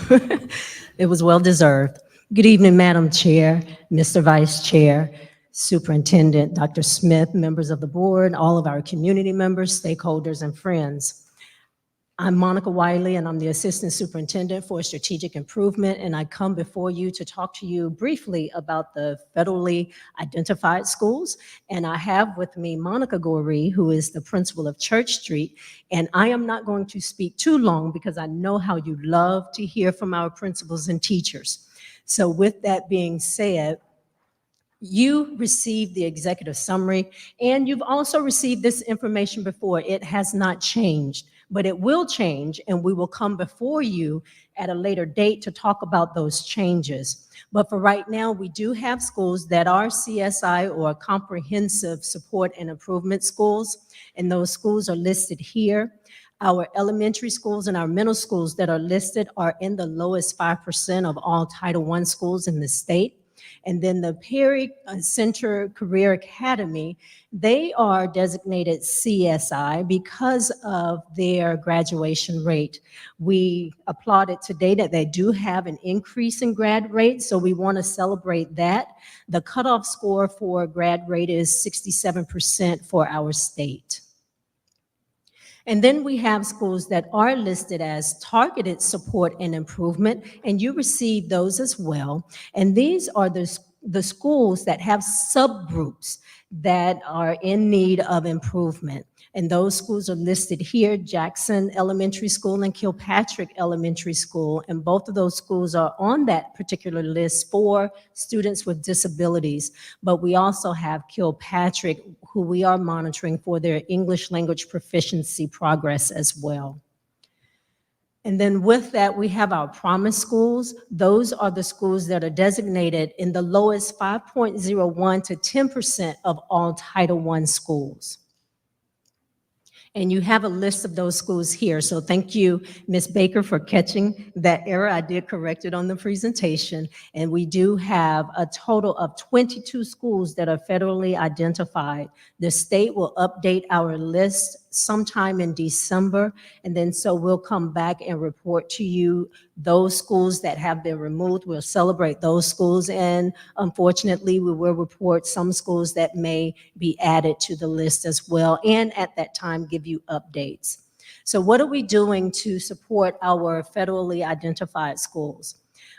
It was well deserved. Good evening, Madam Chair, Mr. Vice Chair, Superintendent, Dr. Smith, members of the board, all of our community members, stakeholders, and friends. I'm Monica Wiley, and I'm the Assistant Superintendent for Strategic Improvement, and I come before you to talk to you briefly about the federally identified schools. And I have with me Monica Goree, who is the principal of Church Street, and I am not going to speak too long because I know how you love to hear from our principals and teachers. So with that being said, You received the executive summary, and you've also received this information before. It has not changed, but it will change, and we will come before you at a later date to talk about those changes. But for right now, we do have schools that are CSI, or comprehensive support and improvement schools, and those schools are listed here. Our elementary schools and our middle schools that are listed are in the lowest 5% of all Title I schools in the state. And then the Perry Center Career Academy, they are designated CSI because of their graduation rate. We applauded today that they do have an increase in grad rate, so we want to celebrate that. The cutoff score for grad rate is 67% for our state. And then we have schools that are listed as targeted support and improvement, and you receive those as well. And these are the schools that have subgroups that are in need of improvement. And those schools are listed here: Jackson Elementary School and Kilpatrick Elementary School. And both of those schools are on that particular list for students with disabilities. But we also have Kilpatrick, who we are monitoring for their English language proficiency progress as well. And then with that, we have our promise schools. Those are the schools that are designated in the lowest 5.01 to 10% of all Title I schools. And you have a list of those schools here. So thank you, Ms. Baker, for catching that error. I did correct it on the presentation. And we do have a total of 22 schools that are federally identified. The state will update our list sometime in December. And then so we'll come back and report to you those schools that have been removed. We'll celebrate those schools. And unfortunately, we will report some schools that may be added to the list as well. And at that time, give you updates. So what are we doing to support our federally identified schools?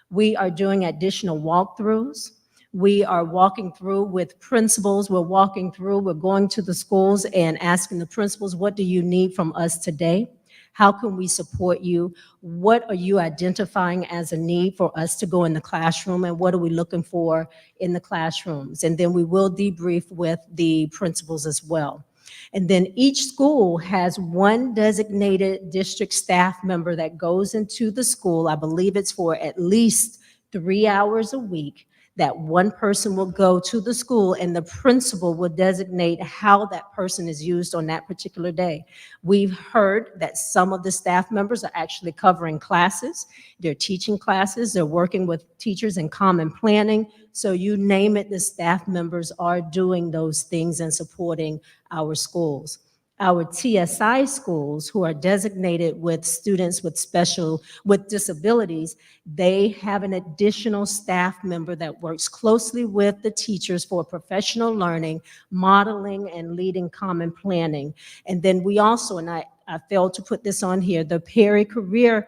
We are doing additional walkthroughs. We are walking through with principals. We're going to the schools and asking the principals, what do you need from us today? How can we support you? What are you identifying as a need for us to go in the classroom? And what are we looking for in the classrooms? And then we will debrief with the principals as well. And then each school has one designated district staff member that goes into the school. I believe it's for at least 3 hours a week. That one person will go to the school, and the principal will designate how that person is used on that particular day. We've heard that some of the staff members are actually covering classes. They're teaching classes. They're working with teachers in common planning. So you name it, the staff members are doing those things and supporting our schools. Our TSI schools, who are designated with students with disabilities, they have an additional staff member that works closely with the teachers for professional learning, modeling, and leading common planning. And then we also, and I failed to put this on here, the Perry Career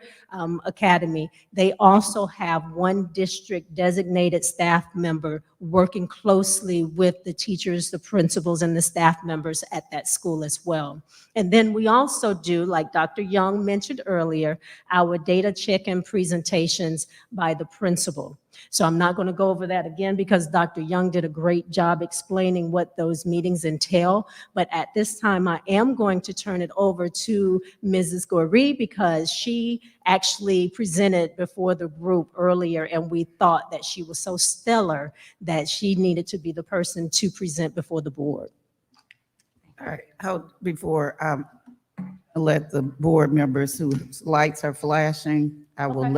Academy, they also have one district designated staff member working closely with the teachers, the principals, and the staff members at that school as well. And then we also do, like Dr. Young mentioned earlier, our data check-in presentations by the principal. So I'm not going to go over that again because Dr. Young did a great job explaining what those meetings entail. But at this time, I am going to turn it over to Mrs. Goree because she actually presented before the group earlier, and we thought that she was so stellar that she needed to be the person to present before the board. All right, before I let the board members whose lights are flashing, I'm gonna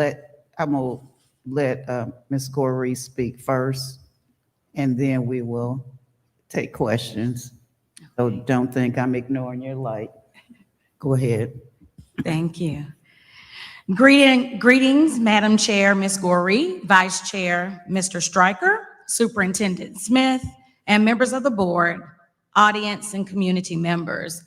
let Ms. Goree speak first, and then we will take questions. So don't think I'm ignoring your light. Go ahead. Thank you. Greetings, Madam Chair, Ms. Goree, Vice Chair, Mr. Stryker, Superintendent Smith, and members of the board, audience, and community members.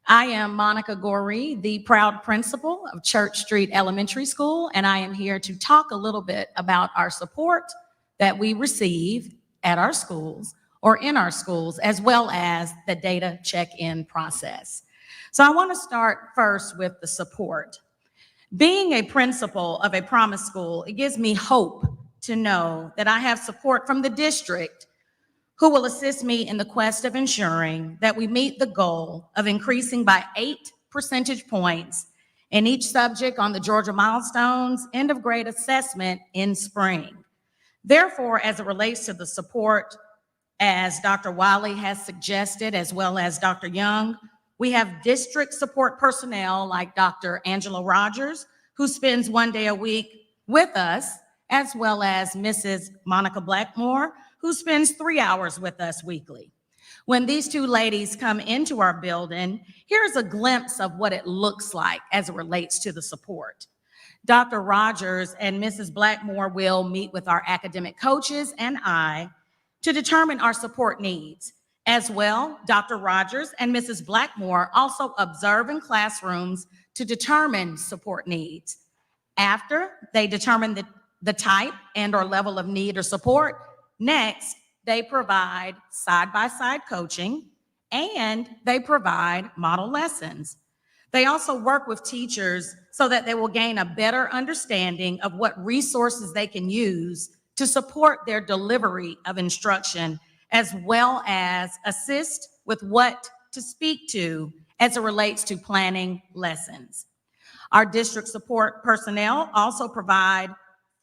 I am Monica Goree, the proud principal of Church Street Elementary School, and I am here to talk a little bit about our support that we receive at our schools or in our schools, as well as the data check-in process. So I want to start first with the support. Being a principal of a promise school, it gives me hope to know that I have support from the district who will assist me in the quest of ensuring that we meet the goal of increasing by 8 percentage points in each subject on the Georgia Milestones end of grade assessment in spring. Therefore, as it relates to the support, as Dr. Wiley has suggested, as well as Dr. Young, we have district support personnel like Dr. Angela Rogers, who spends 1 day a week with us, as well as Mrs. Monica Blackmore, who spends 3 hours with us weekly. When these two ladies come into our building, here's a glimpse of what it looks like as it relates to the support. Dr. Rogers and Mrs. Blackmore will meet with our academic coaches and I to determine our support needs. As well, Dr. Rogers and Mrs. Blackmore also observe in classrooms to determine support needs. After they determine the type and or level of need or support, next, they provide side-by-side coaching and they provide model lessons. They also work with teachers so that they will gain a better understanding of what resources they can use to support their delivery of instruction, as well as assist with what to speak to as it relates to planning lessons. Our district support personnel also provide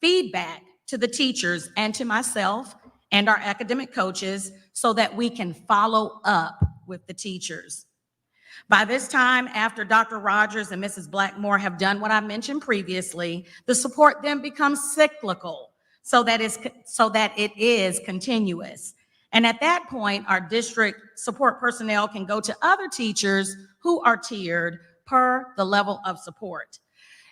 feedback to the teachers and to myself and our academic coaches so that we can follow up with the teachers. By this time, after Dr. Rogers and Mrs. Blackmore have done what I mentioned previously, the support then becomes cyclical so that it is continuous. And at that point, our district support personnel can go to other teachers who are tiered per the level of support.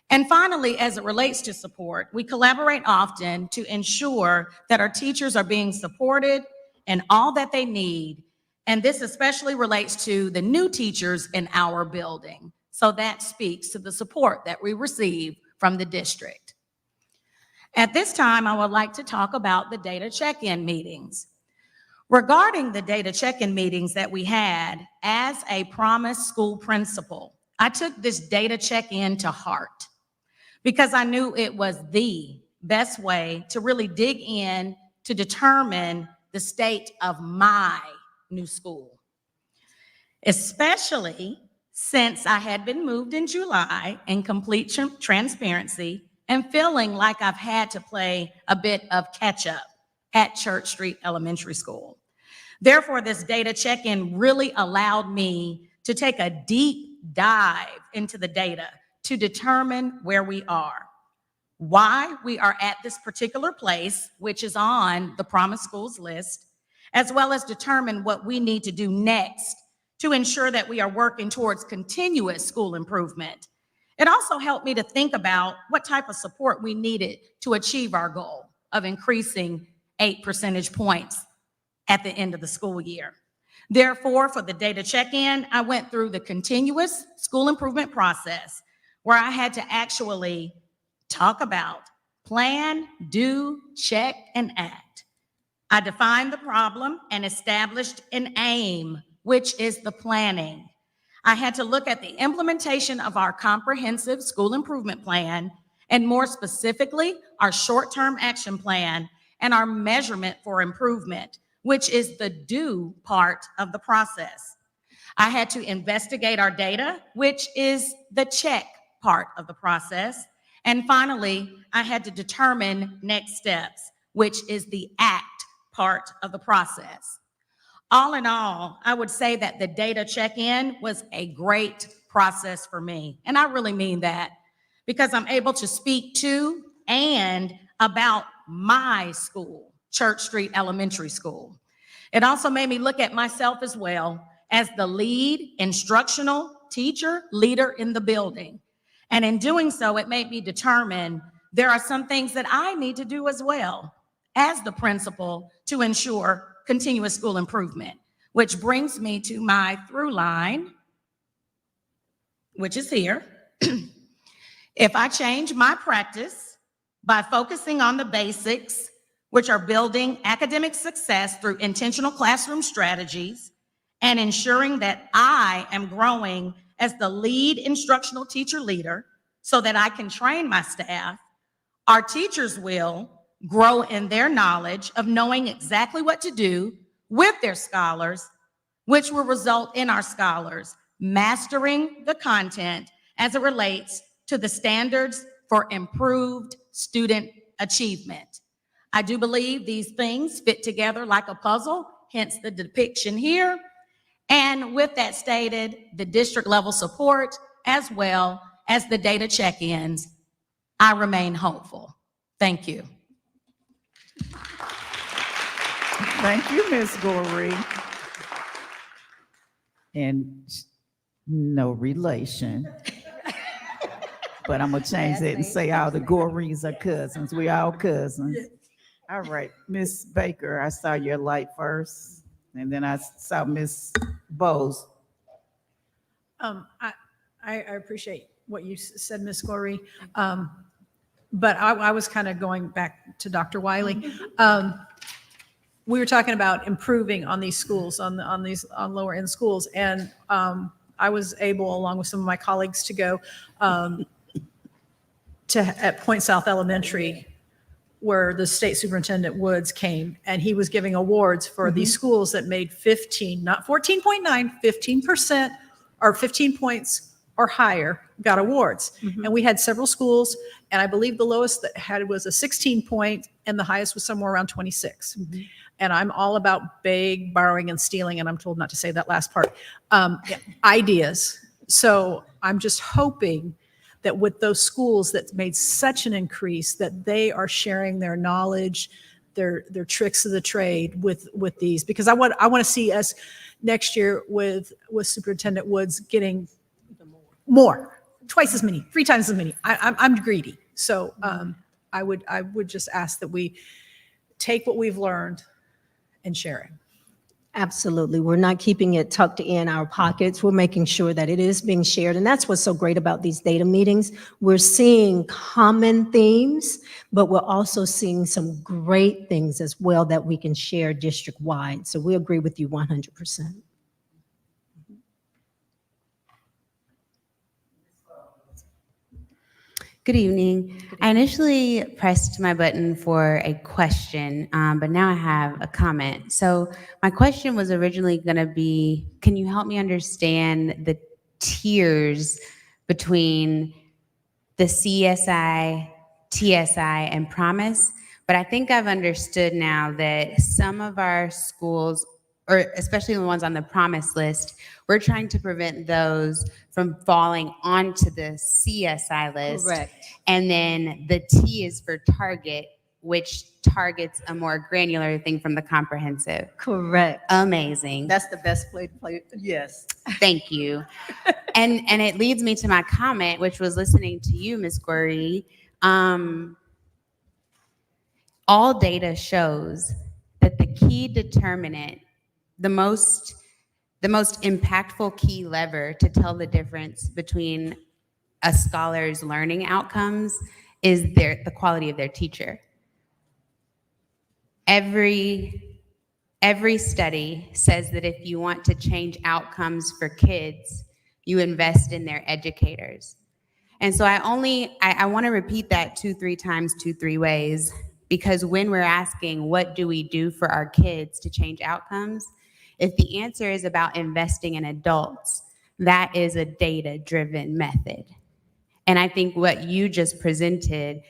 And finally, as it relates to support, we collaborate often to ensure that our teachers are being supported in all that they need. And this especially relates to the new teachers in our building. So that speaks to the support that we receive from the district. At this time, I would like to talk about the data check-in meetings. Regarding the data check-in meetings that we had, as a Promise school principal, I took this data check-in to heart because I knew it was the best way to really dig in to determine the state of my new school, especially since I had been moved in July in complete transparency and feeling like I've had to play a bit of catch up at Church Street Elementary School. Therefore, this data check-in really allowed me to take a deep dive into the data to determine where we are, why we are at this particular place, which is on the Promise Schools list, as well as determine what we need to do next to ensure that we are working towards continuous school improvement. It also helped me to think about what type of support we needed to achieve our goal of increasing 8 percentage points at the end of the school year. Therefore, for the data check-in, I went through the continuous school improvement process where I had to actually talk about, plan, do, check, and act. I defined the problem and established an aim, which is the planning. I had to look at the implementation of our comprehensive school improvement plan, and more specifically, our short-term action plan and our measurement for improvement, which is the do part of the process. I had to investigate our data, which is the check part of the process. And finally, I had to determine next steps, which is the act part of the process. All in all, I would say that the data check-in was a great process for me. And I really mean that because I'm able to speak to and about my school, Church Street Elementary School. It also made me look at myself as well as the lead instructional teacher leader in the building. And in doing so, it made me determine there are some things that I need to do as well as the principal to ensure continuous school improvement, which brings me to my through line, which is here. If I change my practice by focusing on the basics, which are building academic success through intentional classroom strategies and ensuring that I am growing as the lead instructional teacher leader so that I can train my staff, our teachers will grow in their knowledge of knowing exactly what to do with their scholars, which will result in our scholars mastering the content as it relates to the standards for improved student achievement. I do believe these things fit together like a puzzle, hence the depiction here. And with that stated, the district level support as well as the data check-ins, I remain hopeful. Thank you. Thank you, Ms. Goree. And no relation. But I'm gonna change that and say all the Gorees are cousins. We all cousins. All right, Ms. Baker, I saw your light first, and then I saw Ms. Bowes. I appreciate what you said, Ms. Goree. But I was kind of going back to Dr. Wiley. We were talking about improving on these schools, on lower end schools. And I was able, along with some of my colleagues, to go at Point South Elementary, where the state superintendent Woods came, and he was giving awards for these schools that made 15, not 14.9, 15% or 15 points or higher got awards. And we had several schools, and I believe the lowest that had was a 16 point, and the highest was somewhere around 26. And I'm all about big borrowing and stealing, and I'm told not to say that last part, ideas. So I'm just hoping that with those schools that made such an increase, that they are sharing their knowledge, their tricks of the trade with these, because I want to see us next year with Superintendent Woods getting more, twice as many, 3 times as many. I'm greedy. So I would just ask that we take what we've learned and share it. Absolutely. We're not keeping it tucked in our pockets. We're making sure that it is being shared. And that's what's so great about these data meetings. We're seeing common themes, but we're also seeing some great things as well that we can share district-wide. So we agree with you 100%. Good evening. I initially pressed my button for a question, but now I have a comment. So my question was originally going to be, can you help me understand the tiers between the CSI, TSI, and Promise? But I think I've understood now that some of our schools, or especially the ones on the Promise list, we're trying to prevent those from falling onto the CSI list. Correct. And then the T is for target, which targets a more granular thing from the comprehensive. Correct. Amazing. That's the best way to play it. Yes. Thank you. And it leads me to my comment, which was listening to you, Ms. Goree. All data shows that the key determinant, the most impactful key lever to tell the difference between a scholar's learning outcomes is the quality of their teacher. Every study says that if you want to change outcomes for kids, you invest in their educators. And so I want to repeat that 2-3 times, 2-3 ways, because when we're asking, what do we do for our kids to change outcomes? If the answer is about investing in adults, that is a data-driven method. And I think what you just presented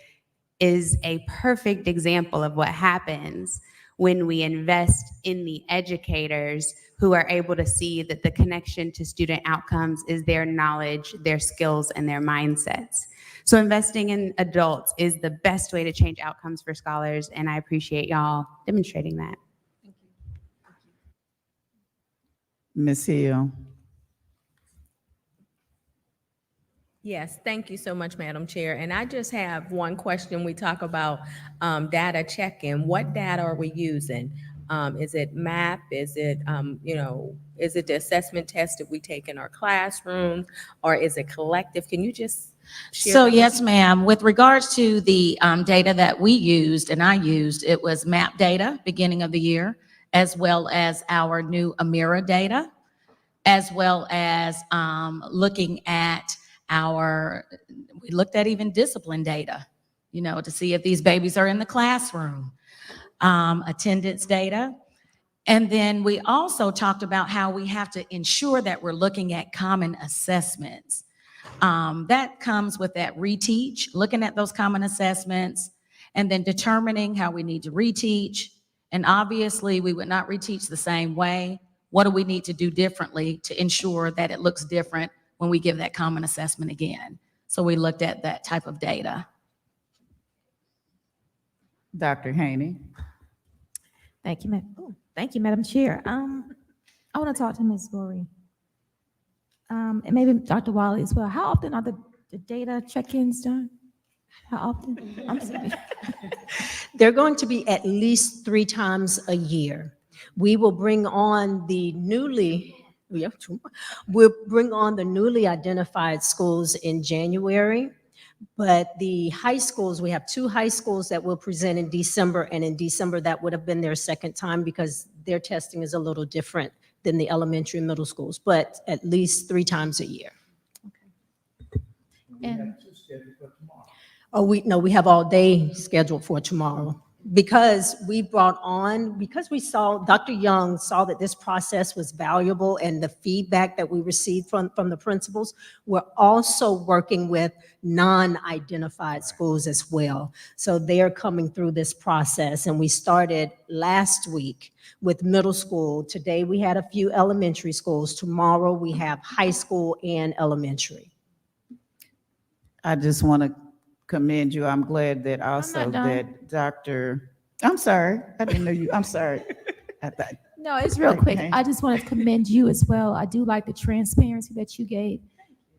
is a perfect example of what happens when we invest in the educators who are able to see that the connection to student outcomes is their knowledge, their skills, and their mindsets. So investing in adults is the best way to change outcomes for scholars, and I appreciate y'all demonstrating that. Ms. Hill. Yes, thank you so much, Madam Chair. And I just have one question. We talk about data check-in. What data are we using? Is it MAP? Is it, is it the assessment test that we take in our classroom? Or is it collective? Can you just share? So that with yes, us? ma'am. With regards to the data that we used and I used, it was MAP data, beginning of the year, as well as our new AMIRA data, as well as looking at we looked at even discipline data, to see if these babies are in the classroom, attendance data. And then we also talked about how we have to ensure that we're looking at common assessments. That comes with that reteach, looking at those common assessments, and then determining how we need to reteach. And obviously, we would not reteach the same way. What do we need to do differently to ensure that it looks different when we give that common assessment again? So we looked at that type of data. Dr. Haney. Thank you, thank you, Madam Chair. I want to talk to Ms. Gorey. And maybe Dr. Wiley as well. How often are the data check-ins done? How often? I'm sorry. They're going to be at least 3 times a year. We will bring on the we'll bring on the newly identified schools in January. But the high schools, we have 2 high schools that will present in December, and in December, that would have been their second time because their testing is a little different than the elementary and middle schools, but at least 3 times a year. And We have all day scheduled for tomorrow because we saw, Dr. Young saw that this process was valuable and the feedback that we received from the principals. We're also working with non-identified schools as well. So they're coming through this process, and we started last week with middle school. Today we had a few elementary schools. Tomorrow we have high school and elementary. I just want to commend you. I'm glad that also that I'm sorry, I didn't know you, I'm sorry. no, it's real quick. Okay. I just want to commend you as well. I do like the transparency that you gave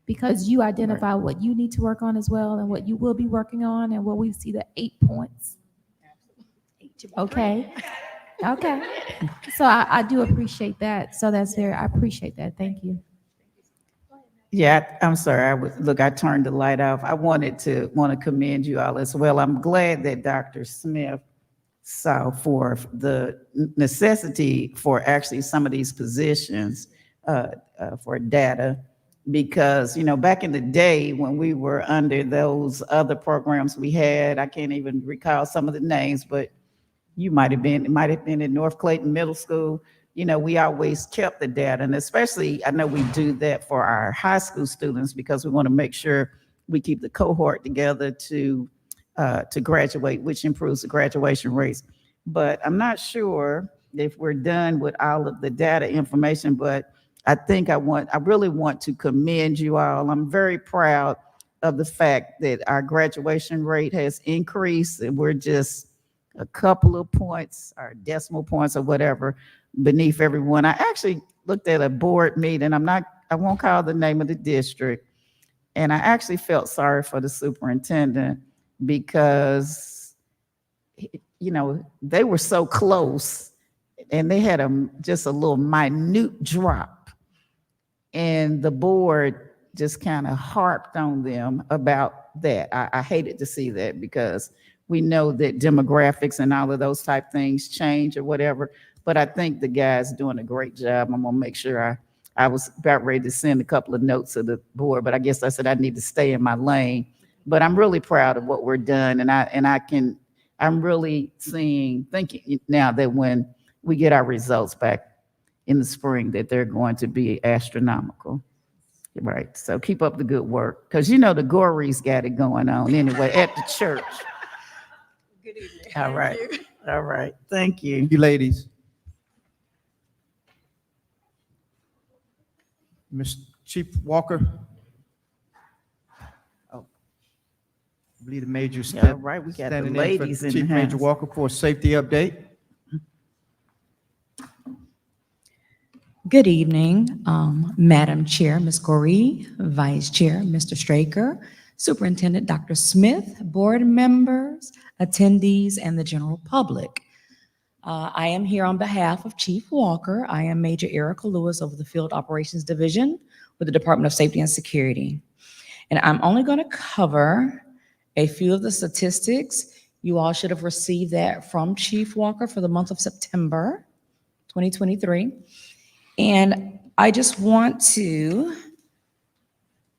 because you identify what you need to work on as well and what you will be working on and where we see the 8 points. Okay. Okay. So I do appreciate that. So I appreciate that. Thank you. Yeah, I'm sorry. I turned the light off. I want to commend you all as well. I'm glad that Dr. Smith saw for the necessity for actually some of these positions for data, because, back in the day when we were under those other programs we had, I can't even recall some of the names, but it might have been in North Clayton Middle School. We always kept the data, and especially I know we do that for our high school students because we want to make sure we keep the cohort together to graduate, which improves the graduation rates. But I'm not sure if we're done with all of the data information, but I think I really want to commend you all. I'm very proud of the fact that our graduation rate has increased, and we're just a couple of points or decimal points or whatever beneath everyone. I actually looked at a board meeting. I won't call the name of the district. And I actually felt sorry for the superintendent because, they were so close and they had just a little minute drop. And the board just kind of harped on them about that. I hated to see that because we know that demographics and all of those type things change or whatever. But I think the guy's doing a great job. I'm gonna make sure I was about ready to send a couple of notes to the board, but I guess I said I need to stay in my lane. But I'm really proud of what we're done, and I'm really thinking now that when we get our results back in the spring, that they're going to be astronomical. Right. So keep up the good work, because the Goreys got it going on anyway at the church. Good evening. All right. All right. Thank you. You ladies. Ms. Chief Walker. Oh, I believe the major Yeah, right. We got the standing in for ladies in the Chief Major house. Walker for a safety update. Good evening, Madam Chair, Ms. Goree, Vice Chair, Mr. Straker, Superintendent Dr. Smith, board members, attendees, and the general public. I am here on behalf of Chief Walker. I am Major Erica Lewis of the Field Operations Division with the Department of Safety and Security. And I'm only going to cover a few of the statistics. You all should have received that from Chief Walker for the month of September 2023. And I just want to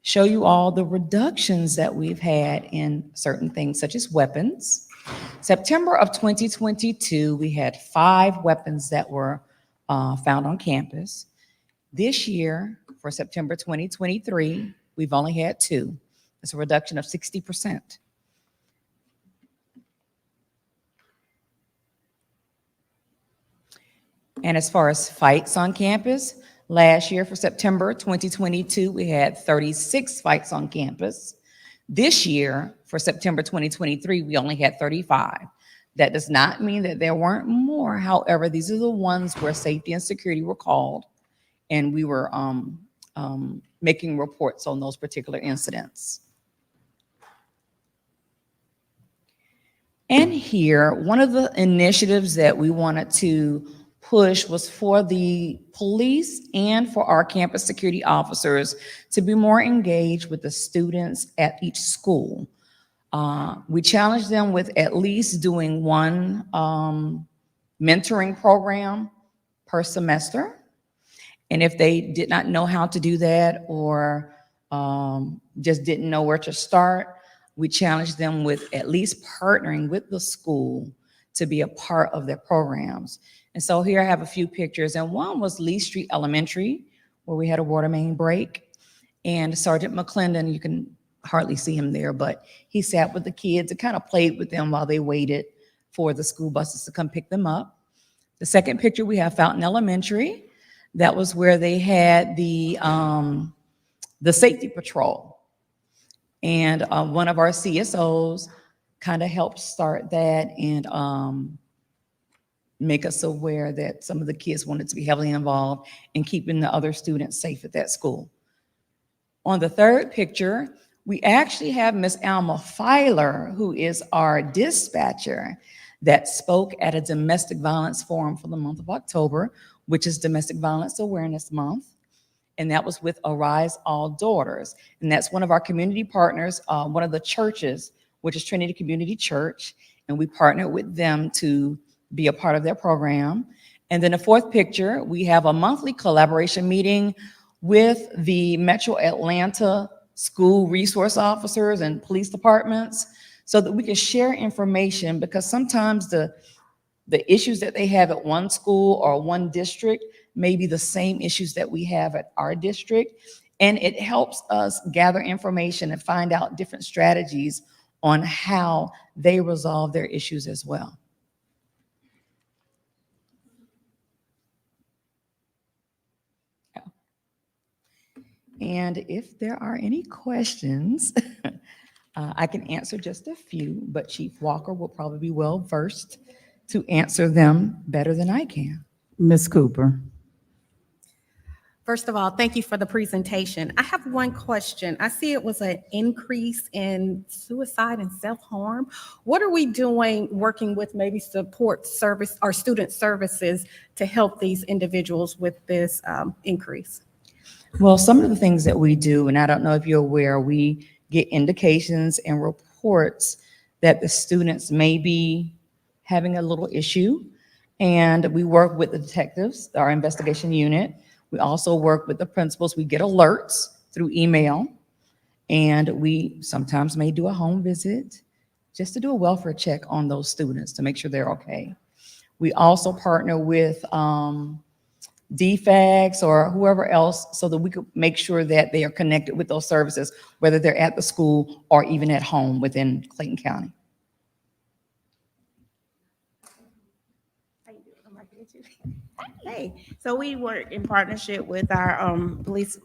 show you all the reductions that we've had in certain things such as weapons. September of 2022, we had 5 weapons that were found on campus. This year, for September 2023, we've only had 2. It's a reduction of 60%. And as far as fights on campus, last year for September 2022, we had 36 fights on campus. This year, for September 2023, we only had 35. That does not mean that there weren't more. However, these are the ones where safety and security were called, and we were making reports on those particular incidents. And here, one of the initiatives that we wanted to push was for the police and for our campus security officers to be more engaged with the students at each school. We challenged them with at least doing one mentoring program per semester. And if they did not know how to do that or just didn't know where to start, we challenged them with at least partnering with the school to be a part of their programs. And so here I have a few pictures, and one was Lee Street Elementary, where we had a water main break. And Sergeant McClendon, you can hardly see him there, but he sat with the kids and kind of played with them while they waited for the school buses to come pick them up. The second picture, we have Fountain Elementary. That was where they had the safety patrol. And one of our CSOs kind of helped start that and make us aware that some of the kids wanted to be heavily involved in keeping the other students safe at that school. On the third picture, we actually have Miss Alma Filer, who is our dispatcher, that spoke at a domestic violence forum for the month of October, which is Domestic Violence Awareness Month. And that was with Arise All Daughters. And that's one of our community partners, one of the churches, which is Trinity Community Church. And we partnered with them to be a part of their program. And then the fourth picture, we have a monthly collaboration meeting with the Metro Atlanta school resource officers and police departments so that we can share information, because sometimes the issues that they have at one school or one district may be the same issues that we have at our district. And it helps us gather information and find out different strategies on how they resolve their issues as well. And if there are any questions, I can answer just a few, but Chief Walker will probably be well versed to answer them better than I can. Ms. Cooper. First of all, thank you for the presentation. I have one question. I see it was an increase in suicide and self-harm. What are we doing, working with maybe support service or student services to help these individuals with this increase? Well, some of the things that we do, and I don't know if you're aware, we get indications and reports that the students may be having a little issue, and we work with the detectives, our investigation unit. We also work with the principals. We get alerts through email, and we sometimes may do a home visit just to do a welfare check on those students to make sure they're okay. We also partner with DFAGs or whoever else so that we could make sure that they are connected with those services, whether they're at the school or even at home within Clayton County. Hey, so we work in partnership with our police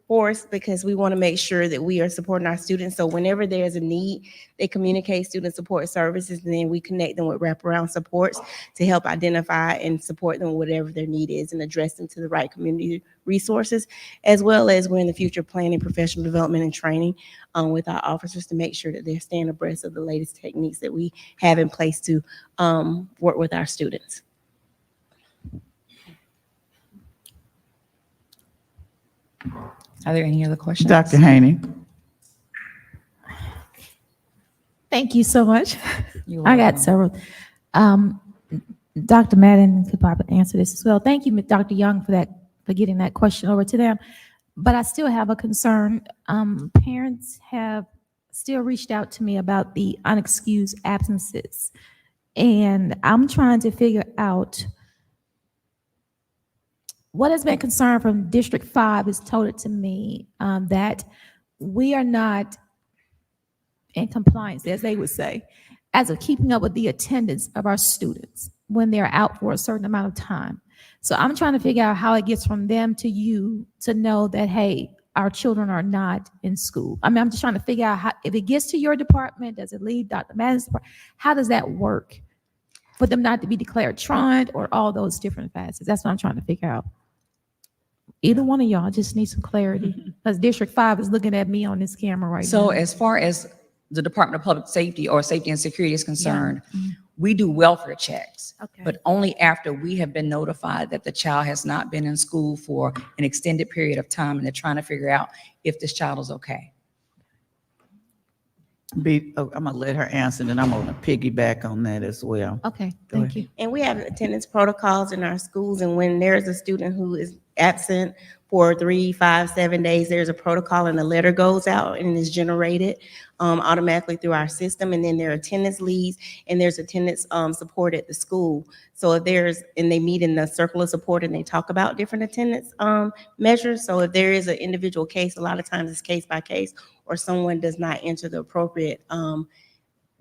force because we want to make sure that we are supporting our students. So whenever there's a need, they communicate student support services, and then we connect them with wraparound supports to help identify and support them whatever their need is and address them to the right community resources, as well as we're in the future planning professional development and training with our officers to make sure that they're staying abreast of the latest techniques that we have in place to work with our students. Are there any other questions? Dr. Haney. Thank you so much. You're I got welcome. several. Dr. Madden could probably answer this as well. Thank you, Dr. Young, for getting that question over to them. But I still have a concern. Parents have still reached out to me about the unexcused absences. And I'm trying to figure out what has been concerned from District 5 is told it to me that we are not in compliance, as they would say, as of keeping up with the attendance of our students when they're out for a certain amount of time. So I'm trying to figure out how it gets from them to you to know that, hey, our children are not in school. I mean, I'm just trying to figure out how, if it gets to your department, does it leave Dr. Madden's department? How does that work for them not to be declared truant or all those different facets? That's what I'm trying to figure out. Either one of y'all just need some clarity because District 5 is looking at me on this camera right now. So as far as the Department of Public Safety or Safety and Security is concerned, we do welfare checks, Okay. but only after we have been notified that the child has not been in school for an extended period of time, and they're trying to figure out if this child is okay. I'm gonna let her answer, and then I'm gonna piggyback on that as well. Okay, Go thank ahead. you. And we have attendance protocols in our schools, and when there's a student who is absent for 3, 5, 7 days, there's a protocol and a letter goes out and is generated automatically through our system. And then there are attendance leads and there's attendance support at the school. So if and they meet in the circle of support and they talk about different attendance measures. So if there is an individual case, a lot of times it's case by case, or someone does not enter the appropriate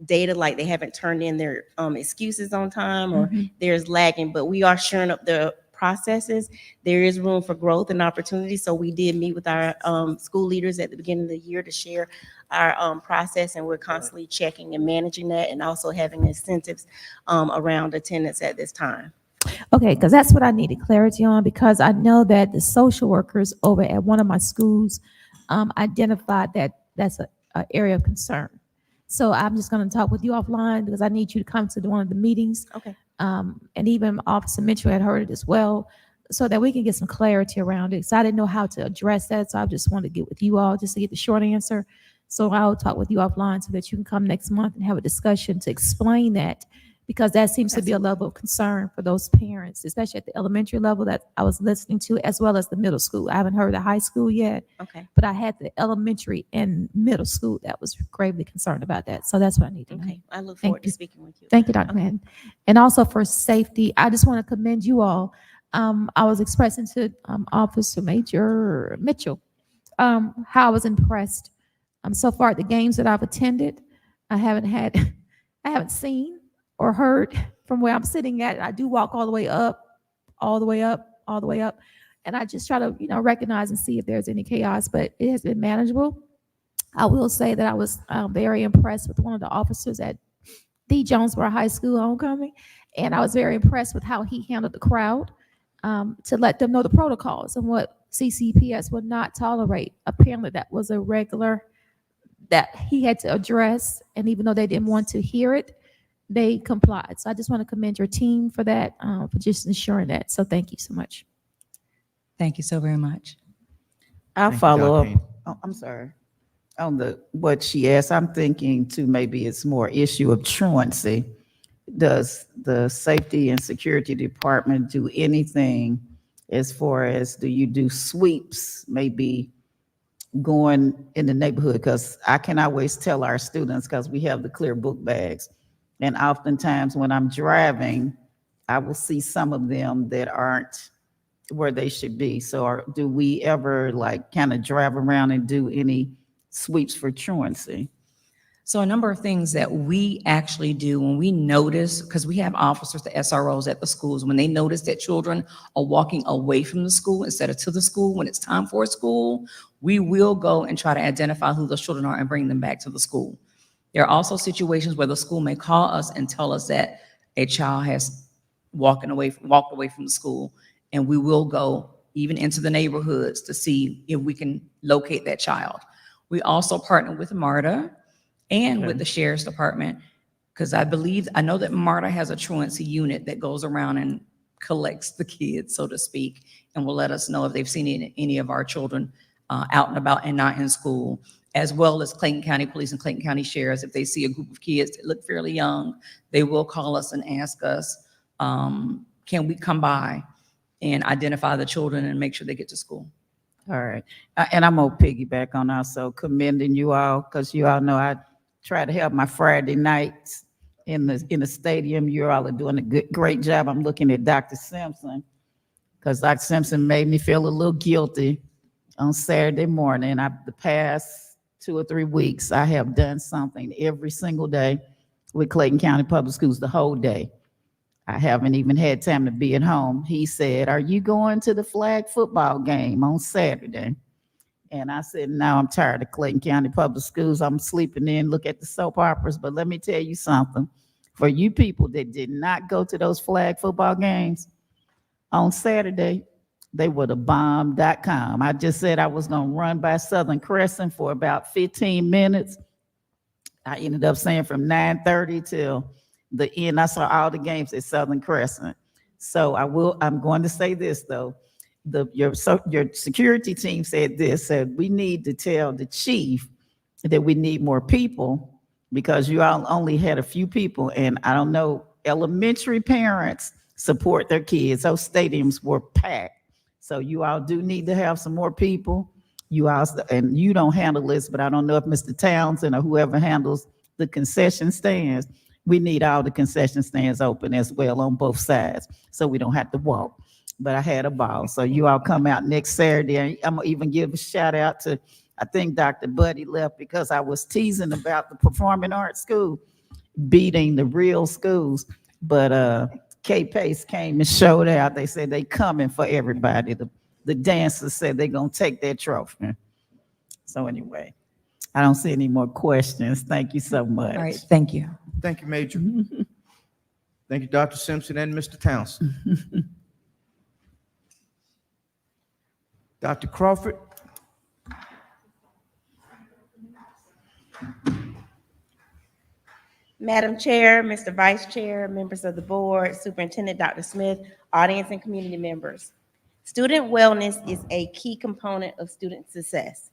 data, like they haven't turned in their excuses on time, or there's lagging, but we are shoring up the processes. There is room for growth and opportunity. So we did meet with our school leaders at the beginning of the year to share our process, and we're constantly checking and managing that, and also having incentives around attendance at this time. Okay, because that's what I needed clarity on, because I know that the social workers over at one of my schools identified that that's an area of concern. So I'm just going to talk with you offline because I need you to come to one of the meetings. Okay. And even Officer Mitchell had heard it as well, so that we can get some clarity around it. So I didn't know how to address that. So I just wanted to get with you all just to get the short answer. So I'll talk with you offline so that you can come next month and have a discussion to explain that, because that seems to be a level of concern for those parents, especially at the elementary level that I was listening to, as well as the middle school. I haven't heard the high school yet, Okay. but I had the elementary and middle school that was gravely concerned about that. So that's what I need to know. Okay. I look Thank forward to you. speaking with you. Thank you, Dr. Madden. And also for safety, I just want to commend you all. I was expressing to Officer Major Mitchell how I was impressed. So far at the games that I've attended, I haven't seen or heard from where I'm sitting at. I do walk all the way up, all the way up, all the way up. And I just try to, recognize and see if there's any chaos, but it has been manageable. I will say that I was very impressed with one of the officers at the Jonesboro High School homecoming. And I was very impressed with how he handled the crowd to let them know the protocols and what CCPS would not tolerate. Apparently that was a regular that he had to address. And even though they didn't want to hear it, they complied. So I just want to commend your team for that, for just ensuring that. So thank you so much. Thank you so very much. I'll Thank you, follow up. Dr. Oh, I'm sorry. On what she asked, I'm thinking too, maybe it's more issue of truancy. Does the Safety and Security Department do anything as far as, do you do sweeps, maybe going in the neighborhood? Because I can always tell our students, because we have the clear book bags. And oftentimes when I'm driving, I will see some of them that aren't where they should be. So do we ever kind of drive around and do any sweeps for truancy? So a number of things that we actually do when we notice, because we have officers, the SROs at the schools, when they notice that children are walking away from the school instead of to the school when it's time for school, we will go and try to identify who those children are and bring them back to the school. There are also situations where the school may call us and tell us that a child has walked away from the school, and we will go even into the neighborhoods to see if we can locate that child. We also partner with MARTA and with the Sheriff's Department, because I know that MARTA has a truancy unit that goes around and collects the kids, so to speak, and will let us know if they've seen any of our children out and about and not in school, as well as Clayton County Police and Clayton County Sheriffs. If they see a group of kids that look fairly young, they will call us and ask us, can we come by and identify the children and make sure they get to school. All right. And I'm going to piggyback on also commending you all, because you all know I try to have my Friday nights in the stadium. You all are doing a great job. I'm looking at Dr. Simpson, because Dr. Simpson made me feel a little guilty on Saturday morning. The past 2 or 3 weeks, I have done something every single day with Clayton County Public Schools the whole day. I haven't even had time to be at home. He said, "Are you going to the flag football game on Saturday?" And I said, "No, I'm tired of Clayton County Public Schools. I'm sleeping in, look at the soap operas." But let me tell you something. For you people that did not go to those flag football games on Saturday, they would have bombed.com. I just said I was going to run by Southern Crescent for about 15 minutes. I ended up saying from 9:30 till the end. I saw all the games at Southern Crescent. So I'm going to say this though. Your security team said we need to tell the chief that we need more people because you all only had a few people. And I don't know, elementary parents support their kids. Those stadiums were packed. So you all do need to have some more people. You also, and you don't handle this, but I don't know if Mr. Townsend or whoever handles the concession stands, we need all the concession stands open as well on both sides so we don't have to walk. But I had a ball. So you all come out next Saturday. I'm gonna even give a shout out to, I think Dr. Buddy left because I was teasing about the performing arts school beating the real schools. But K Pace came and showed out. They said they coming for everybody. The dancers said they're gonna take their trophy. So anyway, I don't see any more questions. Thank you so much. All right, thank you. Thank you, Major. Thank you, Dr. Simpson and Mr. Townsend. Dr. Crawford. Madam Chair, Mr. Vice Chair, members of the board, Superintendent Dr. Smith, audience and community members. Student wellness is a key component of student success.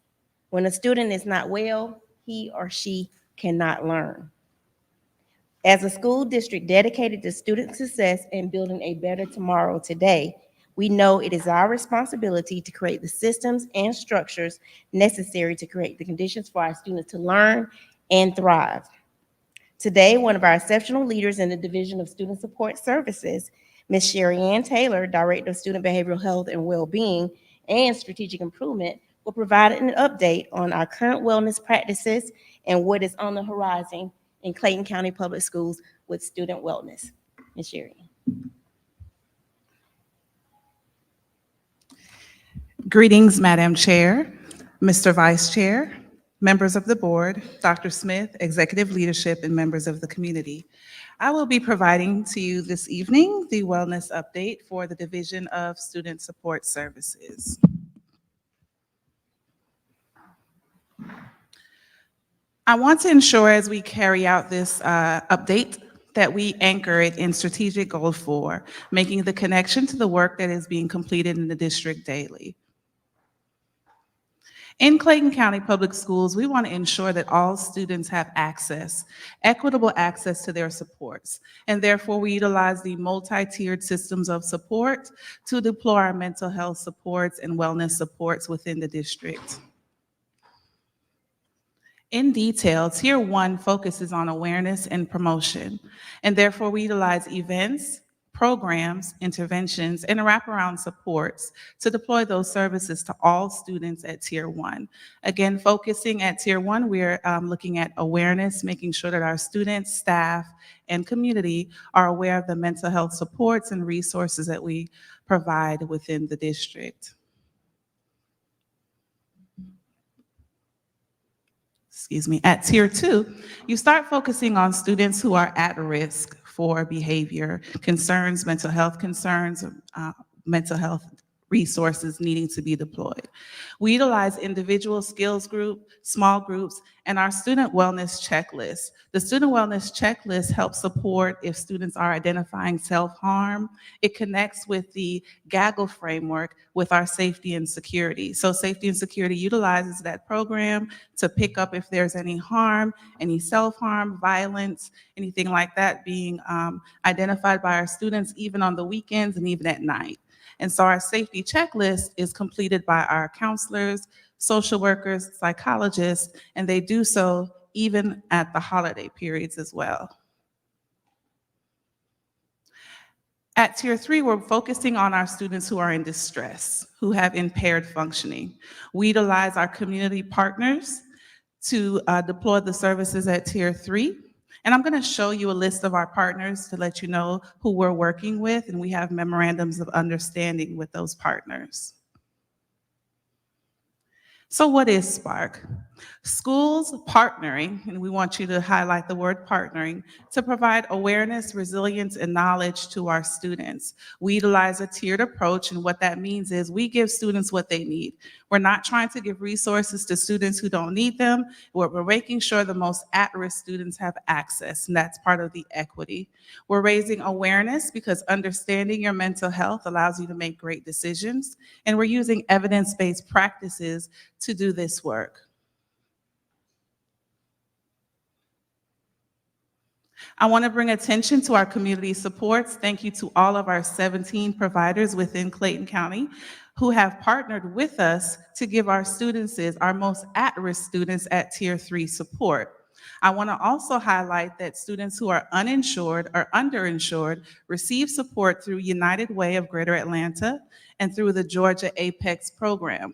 When a student is not well, he or she cannot learn. As a school district dedicated to student success and building a better tomorrow today, we know it is our responsibility to create the systems and structures necessary to create the conditions for our students to learn and thrive. Today, one of our exceptional leaders in the Division of Student Support Services, Ms. Sherry Ann Taylor, Director of Student Behavioral Health and Wellbeing and Strategic Improvement, will provide an update on our current wellness practices and what is on the horizon in Clayton County Public Schools with student wellness. Ms. Sherry. Greetings, Madam Chair, Mr. Vice Chair, members of the board, Dr. Smith, executive leadership, and members of the community. I will be providing to you this evening the wellness update for the Division of Student Support Services. I want to ensure as we carry out this update that we anchor it in strategic goal 4, making the connection to the work that is being completed in the district daily. In Clayton County Public Schools, we want to ensure that all students have access, equitable access to their supports, and therefore we utilize the multi-tiered systems of support to deploy our mental health supports and wellness supports within the district. In detail, Tier 1 focuses on awareness and promotion, and therefore we utilize events, programs, interventions, and wraparound supports to deploy those services to all students at Tier 1. Again, focusing at Tier 1, we're looking at awareness, making sure that our students, staff, and community are aware of the mental health supports and resources that we provide within the district. Excuse me, at Tier 2, you start focusing on students who are at risk for behavior concerns, mental health resources needing to be deployed. We utilize individual skills group, small groups, and our student wellness checklist. The student wellness checklist helps support if students are identifying self-harm. It connects with the gaggle framework with our safety and security. So safety and security utilizes that program to pick up if there's any harm, any self-harm, violence, anything like that being identified by our students even on the weekends and even at night. And so our safety checklist is completed by our counselors, social workers, psychologists, and they do so even at the holiday periods as well. At Tier 3, we're focusing on our students who are in distress, who have impaired functioning. We utilize our community partners to deploy the services at Tier 3. And I'm going to show you a list of our partners to let you know who we're working with, and we have memorandums of understanding with those partners. So what is Spark? Schools partnering, and we want you to highlight the word partnering, to provide awareness, resilience, and knowledge to our students. We utilize a tiered approach, and what that means is we give students what they need. We're not trying to give resources to students who don't need them. We're making sure the most at-risk students have access, and that's part of the equity. We're raising awareness because understanding your mental health allows you to make great decisions, and we're using evidence-based practices to do this work. I want to bring attention to our community supports. Thank you to all of our 17 providers within Clayton County who have partnered with us to give our students, our most at-risk students at Tier 3 support. I want to also highlight that students who are uninsured or underinsured receive support through United Way of Greater Atlanta and through the Georgia APEX program.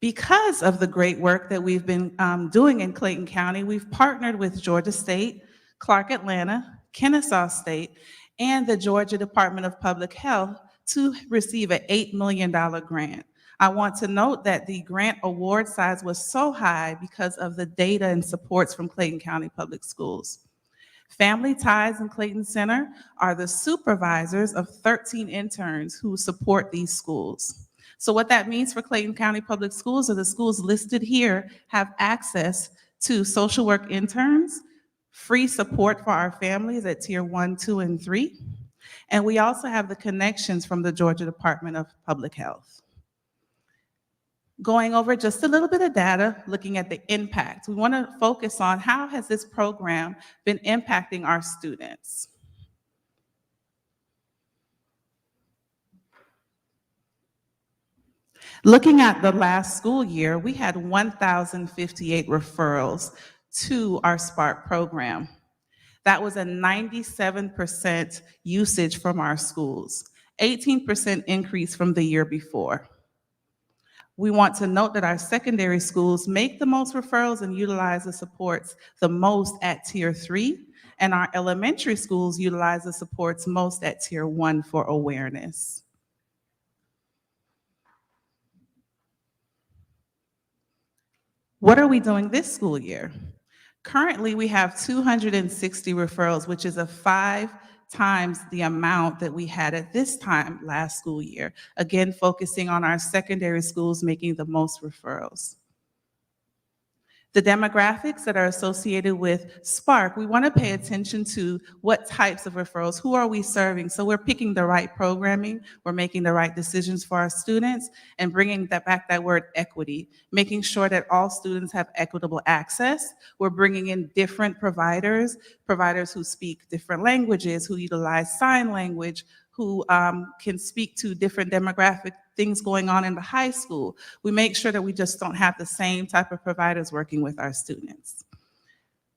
Because of the great work that we've been doing in Clayton County, we've partnered with Georgia State, Clark Atlanta, Kennesaw State, and the Georgia Department of Public Health to receive an $8 million grant. I want to note that the grant award size was so high because of the data and supports from Clayton County Public Schools. Family Ties and Clayton Center are the supervisors of 13 interns who support these schools. So what that means for Clayton County Public Schools are the schools listed here have access to social work interns, free support for our families at Tier 1, 2, and 3. And we also have the connections from the Georgia Department of Public Health. Going over just a little bit of data, looking at the impact. We want to focus on how has this program been impacting our students. Looking at the last school year, we had 1,058 referrals to our Spark program. That was a 97% usage from our schools, 18% increase from the year before. We want to note that our secondary schools make the most referrals and utilize the supports the most at Tier 3, and our elementary schools utilize the supports most at Tier 1 for awareness. What are we doing this school year? Currently, we have 260 referrals, which is 5 times the amount that we had at this time last school year. Again, focusing on our secondary schools making the most referrals. The demographics that are associated with Spark, we want to pay attention to what types of referrals, who are we serving? So we're picking the right programming, we're making the right decisions for our students, and bringing back that word equity, making sure that all students have equitable access. We're bringing in different providers who speak different languages, who utilize sign language, who can speak to different demographic things going on in the high school. We make sure that we just don't have the same type of providers working with our students.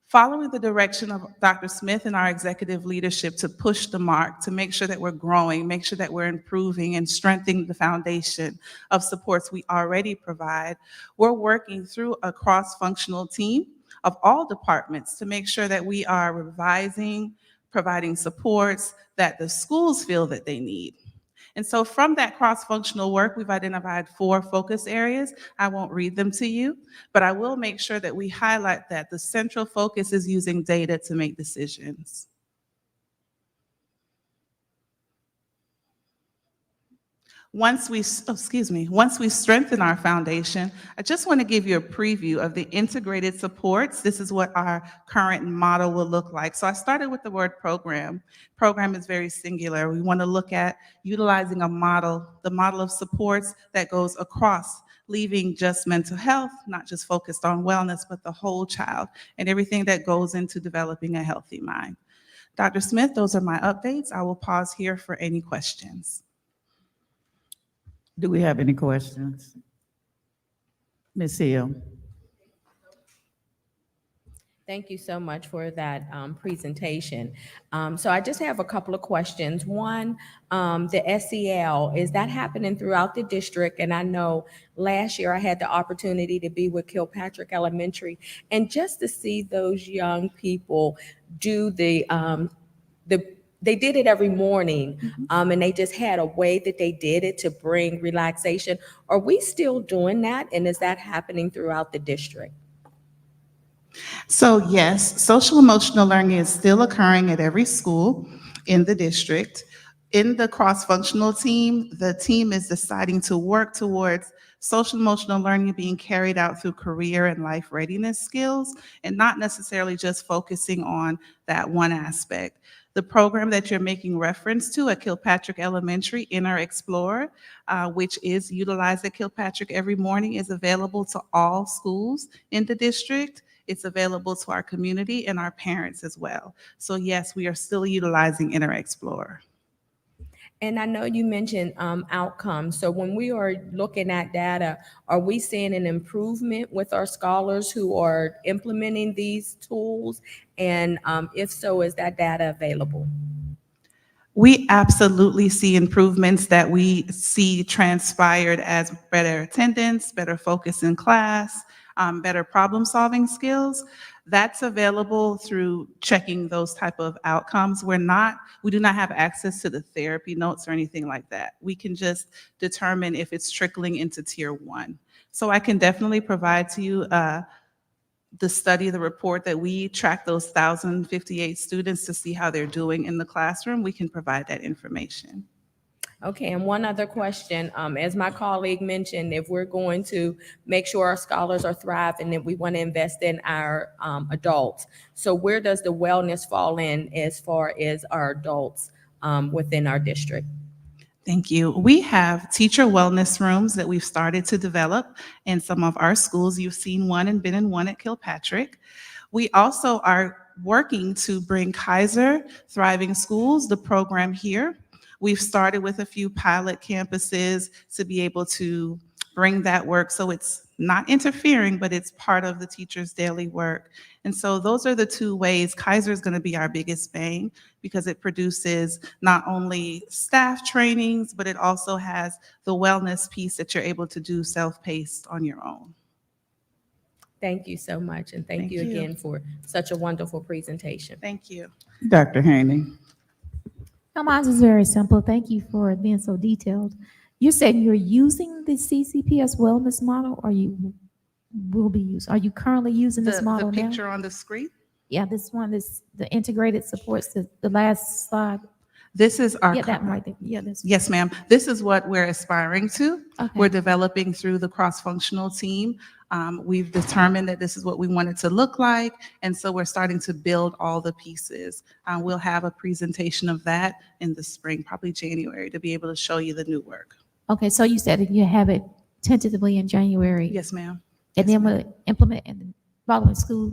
Following the direction of Dr. Smith and our executive leadership to push the mark, to make sure that we're growing, make sure that we're improving and strengthening the foundation of supports we already provide, we're working through a cross-functional team of all departments to make sure that we are revising, providing supports that the schools feel that they need. And so from that cross-functional work, we've identified 4 focus areas. I won't read them to you, but I will make sure that we highlight that the central focus is using data to make decisions. Once we strengthen our foundation, I just want to give you a preview of the integrated supports. This is what our current model will look like. So I started with the word program. Program is very singular. We want to look at utilizing a model, the model of supports that goes across, leaving just mental health, not just focused on wellness, but the whole child and everything that goes into developing a healthy mind. Dr. Smith, those are my updates. I will pause here for any questions. Do we have any questions? Ms. Hill? Thank you so much for that presentation. So I just have a couple of questions. One, the SEL, is that happening throughout the district? And I know last year I had the opportunity to be with Kilpatrick Elementary, and just to see those young people do they did it every morning, and they just had a way that they did it to bring relaxation. Are we still doing that? And is that happening throughout the district? So yes, social emotional learning is still occurring at every school in the district. In the cross-functional team, the team is deciding to work towards social emotional learning being carried out through career and life readiness skills, and not necessarily just focusing on that one aspect. The program that you're making reference to at Kilpatrick Elementary, Inner Explorer, which is utilized at Kilpatrick every morning, is available to all schools in the district. It's available to our community and our parents as well. So yes, we are still utilizing Inner Explorer. And I know you mentioned outcomes. So when we are looking at data, are we seeing an improvement with our scholars who are implementing these tools? And if so, is that data available? We absolutely see improvements that we see transpired as better attendance, better focus in class, better problem-solving skills. That's available through checking those type of outcomes. We do not have access to the therapy notes or anything like that. We can just determine if it's trickling into tier 1. So I can definitely provide to you the study, the report that we track those 1,058 students to see how they're doing in the classroom. We can provide that information. Okay, and one other question. As my colleague mentioned, if we're going to make sure our scholars are thriving, then we want to invest in our adults. So where does the wellness fall in as far as our adults within our district? Thank you. We have teacher wellness rooms that we've started to develop in some of our schools. You've seen one and been in one at Kilpatrick. We also are working to bring Kaiser Thriving Schools, the program here. We've started with a few pilot campuses to be able to bring that work so it's not interfering, but it's part of the teacher's daily work. And so those are the two ways. Kaiser is going to be our biggest bang because it produces not only staff trainings, but it also has the wellness piece that you're able to do self-paced on your own. Thank you so much, and thank you again for such a wonderful presentation. Thank you. Dr. Haney. No, mine is very simple. Thank you for being so detailed. You said you're using the CCPS wellness model, or you will be using? Are you currently using this model The now? picture on the screen? Yeah, this one is the integrated supports, the last slide. This is our Yeah, that one right there. Yeah, this. Yes, ma'am. This is what we're aspiring to. Okay. We're developing through the cross-functional team. We've determined that this is what we want it to look like, and so we're starting to build all the pieces. We'll have a presentation of that in the spring, probably January, to be able to show you the new work. Okay, so you said that you have it tentatively in January. Yes, ma'am. And then we'll implement in the following school.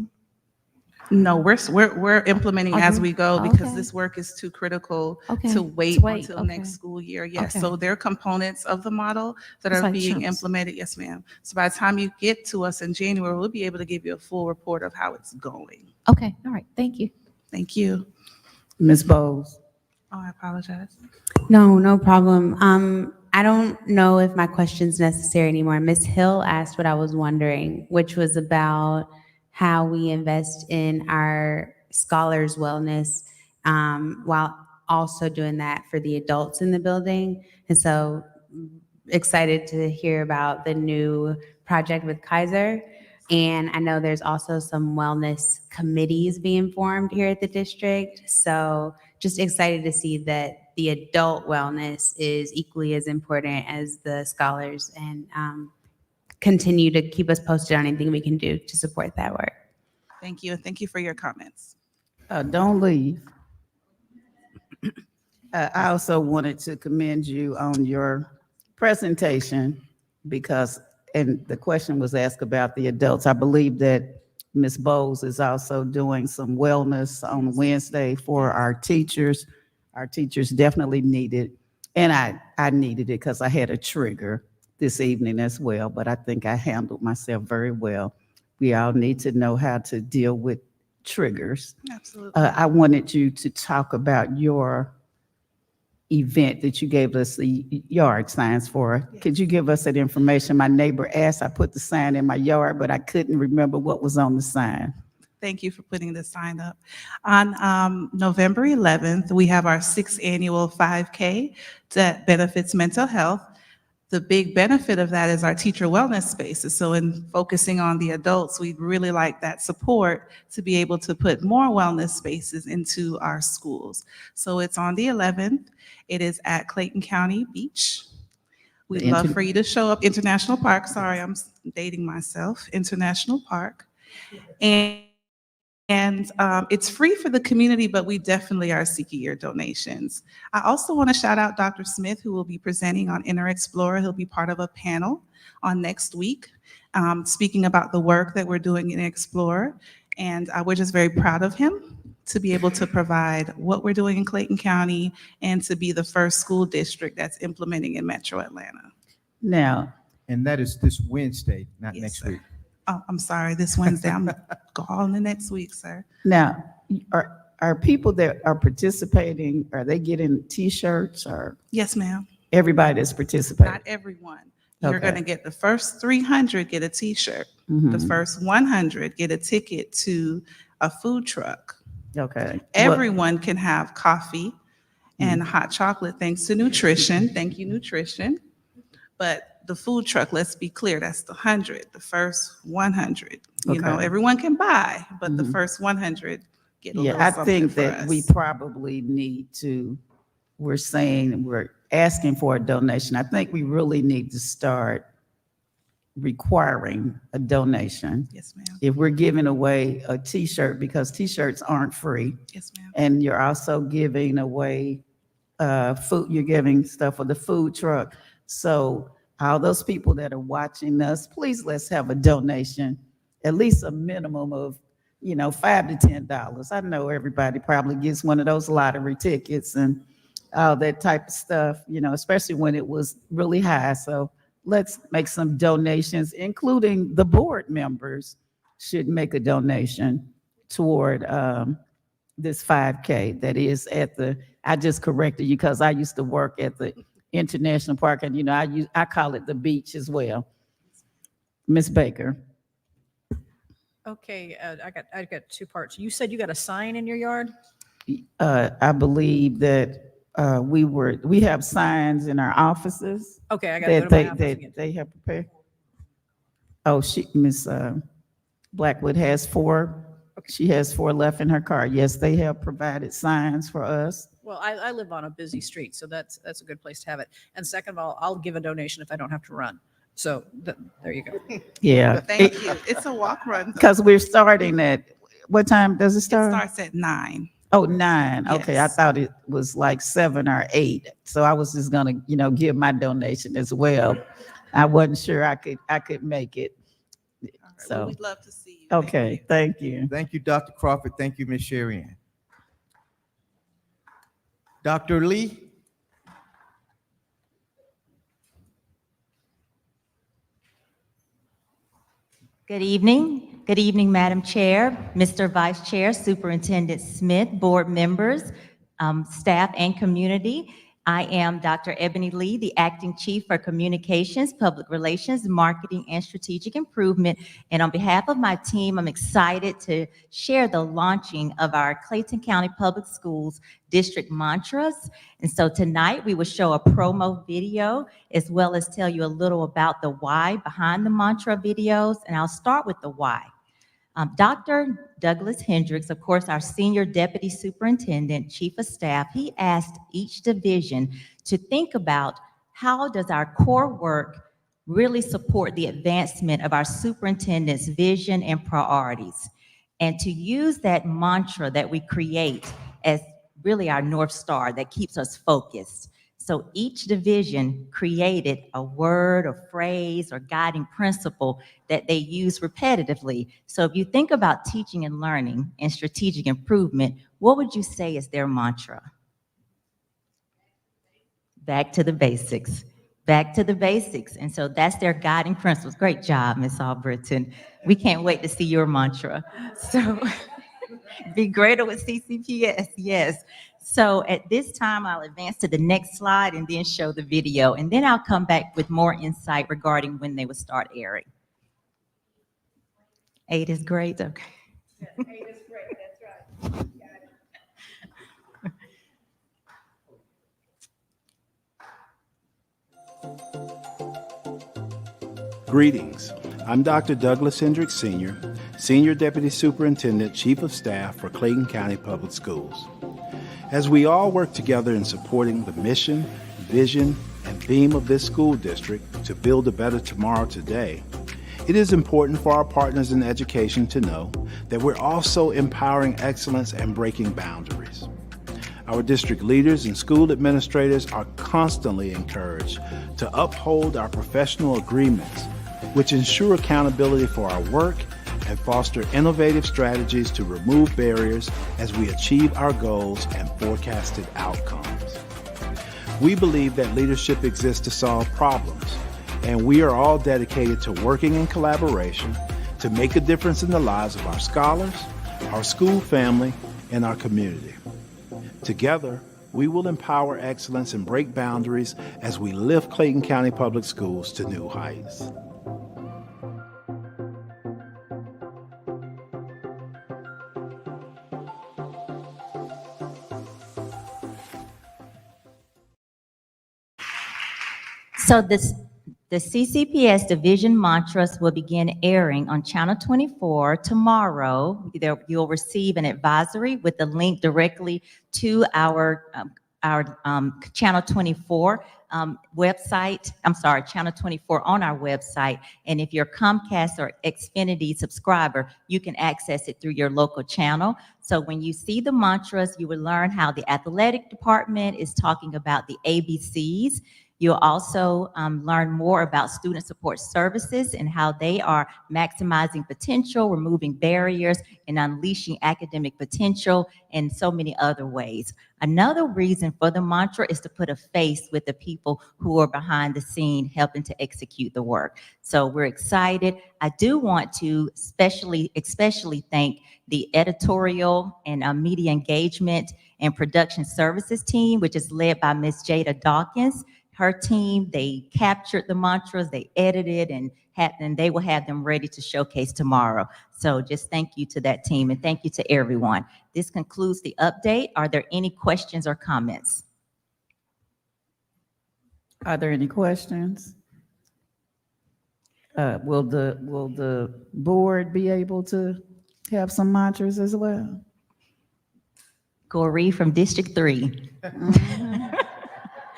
No, we're implementing as we go because Okay. this work is too critical Okay. to wait until okay. next school year. Yes, Okay. so there are components of the model that It's are like being chunks. implemented. Yes, ma'am. So by the time you get to us in January, we'll be able to give you a full report of how it's going. Okay, all right, thank you. Thank you. Ms. Bowles. Oh, I apologize. No problem. I don't know if my question's necessary anymore. Ms. Hill asked what I was wondering, which was about how we invest in our scholars' wellness while also doing that for the adults in the building. And so excited to hear about the new project with Kaiser. And I know there's also some wellness committees being formed here at the district. So just excited to see that the adult wellness is equally as important as the scholars, and continue to keep us posted on anything we can do to support that work. Thank you, and thank you for your comments. Don't leave. I also wanted to commend you on your presentation because, and the question was asked about the adults. I believe that Ms. Bowles is also doing some wellness on Wednesday for our teachers. Our teachers definitely need it. And I needed it because I had a trigger this evening as well, but I think I handled myself very well. We all need to know how to deal with triggers. Absolutely. I wanted you to talk about your event that you gave us the yard signs for. Could you give us that information? My neighbor asked, I put the sign in my yard, but I couldn't remember what was on the sign. Thank you for putting the sign up. On November 11th, we have our 6th annual 5K that benefits mental health. The big benefit of that is our teacher wellness spaces. So in focusing on the adults, we'd really like that support to be able to put more wellness spaces into our schools. So it's on the 11th. It is at Clayton County Beach. We'd love for you to show up. International Park, sorry, I'm dating myself. International Park. And it's free for the community, but we definitely are seeking your donations. I also want to shout out Dr. Smith, who will be presenting on Inner Explorer. He'll be part of a panel on next week, speaking about the work that we're doing in Explorer. And we're just very proud of him to be able to provide what we're doing in Clayton County and to be the first school district that's implementing in Metro Atlanta. Now, And that is this Wednesday, not Yes, next sir. week. Oh, I'm sorry, this Wednesday. I'm calling the next week, sir. now, are people that are participating, are they getting T-shirts or Yes, ma'am. everybody that's participating? Not everyone. You're Okay. going to get the first 300 get a T-shirt. The Mhm. first 100 get a ticket to a food truck. Okay. Everyone can have coffee and hot chocolate thanks to nutrition. Thank you, nutrition. But the food truck, let's be clear, that's the 100, the first 100. You know, Okay. everyone can buy, but the Mhm. first 100 get a Yeah, little I something think for that we us. probably need to, we're asking for a donation. I think we really need to start requiring a donation. Yes, ma'am. If we're giving away a T-shirt, because T-shirts aren't free, Yes, ma'am. and you're also giving away food, you're giving stuff for the food truck. So all those people that are watching us, please let's have a donation, at least a minimum of, $5 to $10. I know everybody probably gets one of those lottery tickets and all that type of stuff, especially when it was really high. So let's make some donations, including the board members should make a donation toward this 5K that is I just corrected you because I used to work at the International Park, and I call it the beach as well. Miss Baker. Okay, I got two parts. You said you got a sign in your yard? I believe that we have signs in our offices Okay, I gotta go that to my office again. they have prepared. Oh, Miss Blackwood has 4. She has 4 left in her car. Yes, they have provided signs for us. Well, I live on a busy street, so that's a good place to have it. And second of all, I'll give a donation if I don't have to run. So there you go. Yeah. Thank you. It's a walk run. Because we're starting at, what time does it It start? starts at 9. Oh, 9. Okay, I Yes. thought it was like 7 or 8. So I was just gonna, give my donation as well. I wasn't sure I could make it. All right. Well, So, we'd love to see you. Thank okay, you. thank you. Thank you, Dr. Crawford. Thank you, Ms. Sherry Ann. Dr. Lee? Good evening. Good evening, Madam Chair, Mr. Vice Chair, Superintendent Smith, board members, staff, and community. I am Dr. Ebony Lee, the Acting Chief for Communications, Public Relations, Marketing, and Strategic Improvement. And on behalf of my team, I'm excited to share the launching of our Clayton County Public Schools District Mantras. And so tonight, we will show a promo video, as well as tell you a little about the why behind the mantra videos. And I'll start with the why. Dr. Douglas Hendricks, of course, our Senior Deputy Superintendent, Chief of Staff, he asked each division to think about how does our core work really support the advancement of our superintendent's vision and priorities, and to use that mantra that we create as really our North Star that keeps us focused. So each division created a word or phrase or guiding principle that they use repetitively. So if you think about teaching and learning and strategic improvement, what would you say is their mantra? Back to the basics. Back to the basics. And so that's their guiding principles. Great job, Ms. Albritton. We can't wait to see your mantra. So Be greater with CCPS, yes. So at this time, I'll advance to the next slide and then show the video, and then I'll come back with more insight regarding when they will start airing. 8 is great, okay. 8 is great, that's right. Greetings. I'm Dr. Douglas Hendricks Sr., Senior Deputy Superintendent, Chief of Staff for Clayton County Public Schools. As we all work together in supporting the mission, vision, and theme of this school district to build a better tomorrow today, it is important for our partners in education to know that we're also empowering excellence and breaking boundaries. Our district leaders and school administrators are constantly encouraged to uphold our professional agreements, which ensure accountability for our work and foster innovative strategies to remove barriers as we achieve our goals and forecasted outcomes. We believe that leadership exists to solve problems, and we are all dedicated to working in collaboration to make a difference in the lives of our scholars, our school family, and our community. Together, we will empower excellence and break boundaries as we lift Clayton County Public Schools to new heights. So the CCPS division mantras will begin airing on Channel 24 tomorrow. You'll receive an advisory with a link directly to our Channel 24 website. I'm sorry, Channel 24 on our website. And if you're Comcast or Xfinity subscriber, you can access it through your local channel. So when you see the mantras, you will learn how the athletic department is talking about the ABCs. You'll also learn more about student support services and how they are maximizing potential, removing barriers, and unleashing academic potential in so many other ways. Another reason for the mantra is to put a face with the people who are behind the scene helping to execute the work. So we're excited. I do want to especially thank the editorial and media engagement and production services team, which is led by Ms. Jada Dawkins. Her team, they captured the mantras, they edited, and they will have them ready to showcase tomorrow. So just thank you to that team, and thank you to everyone. This concludes the update. Are there any questions or comments? Are there any questions? Will the board be able to have some mantras as well? Goree from District 3.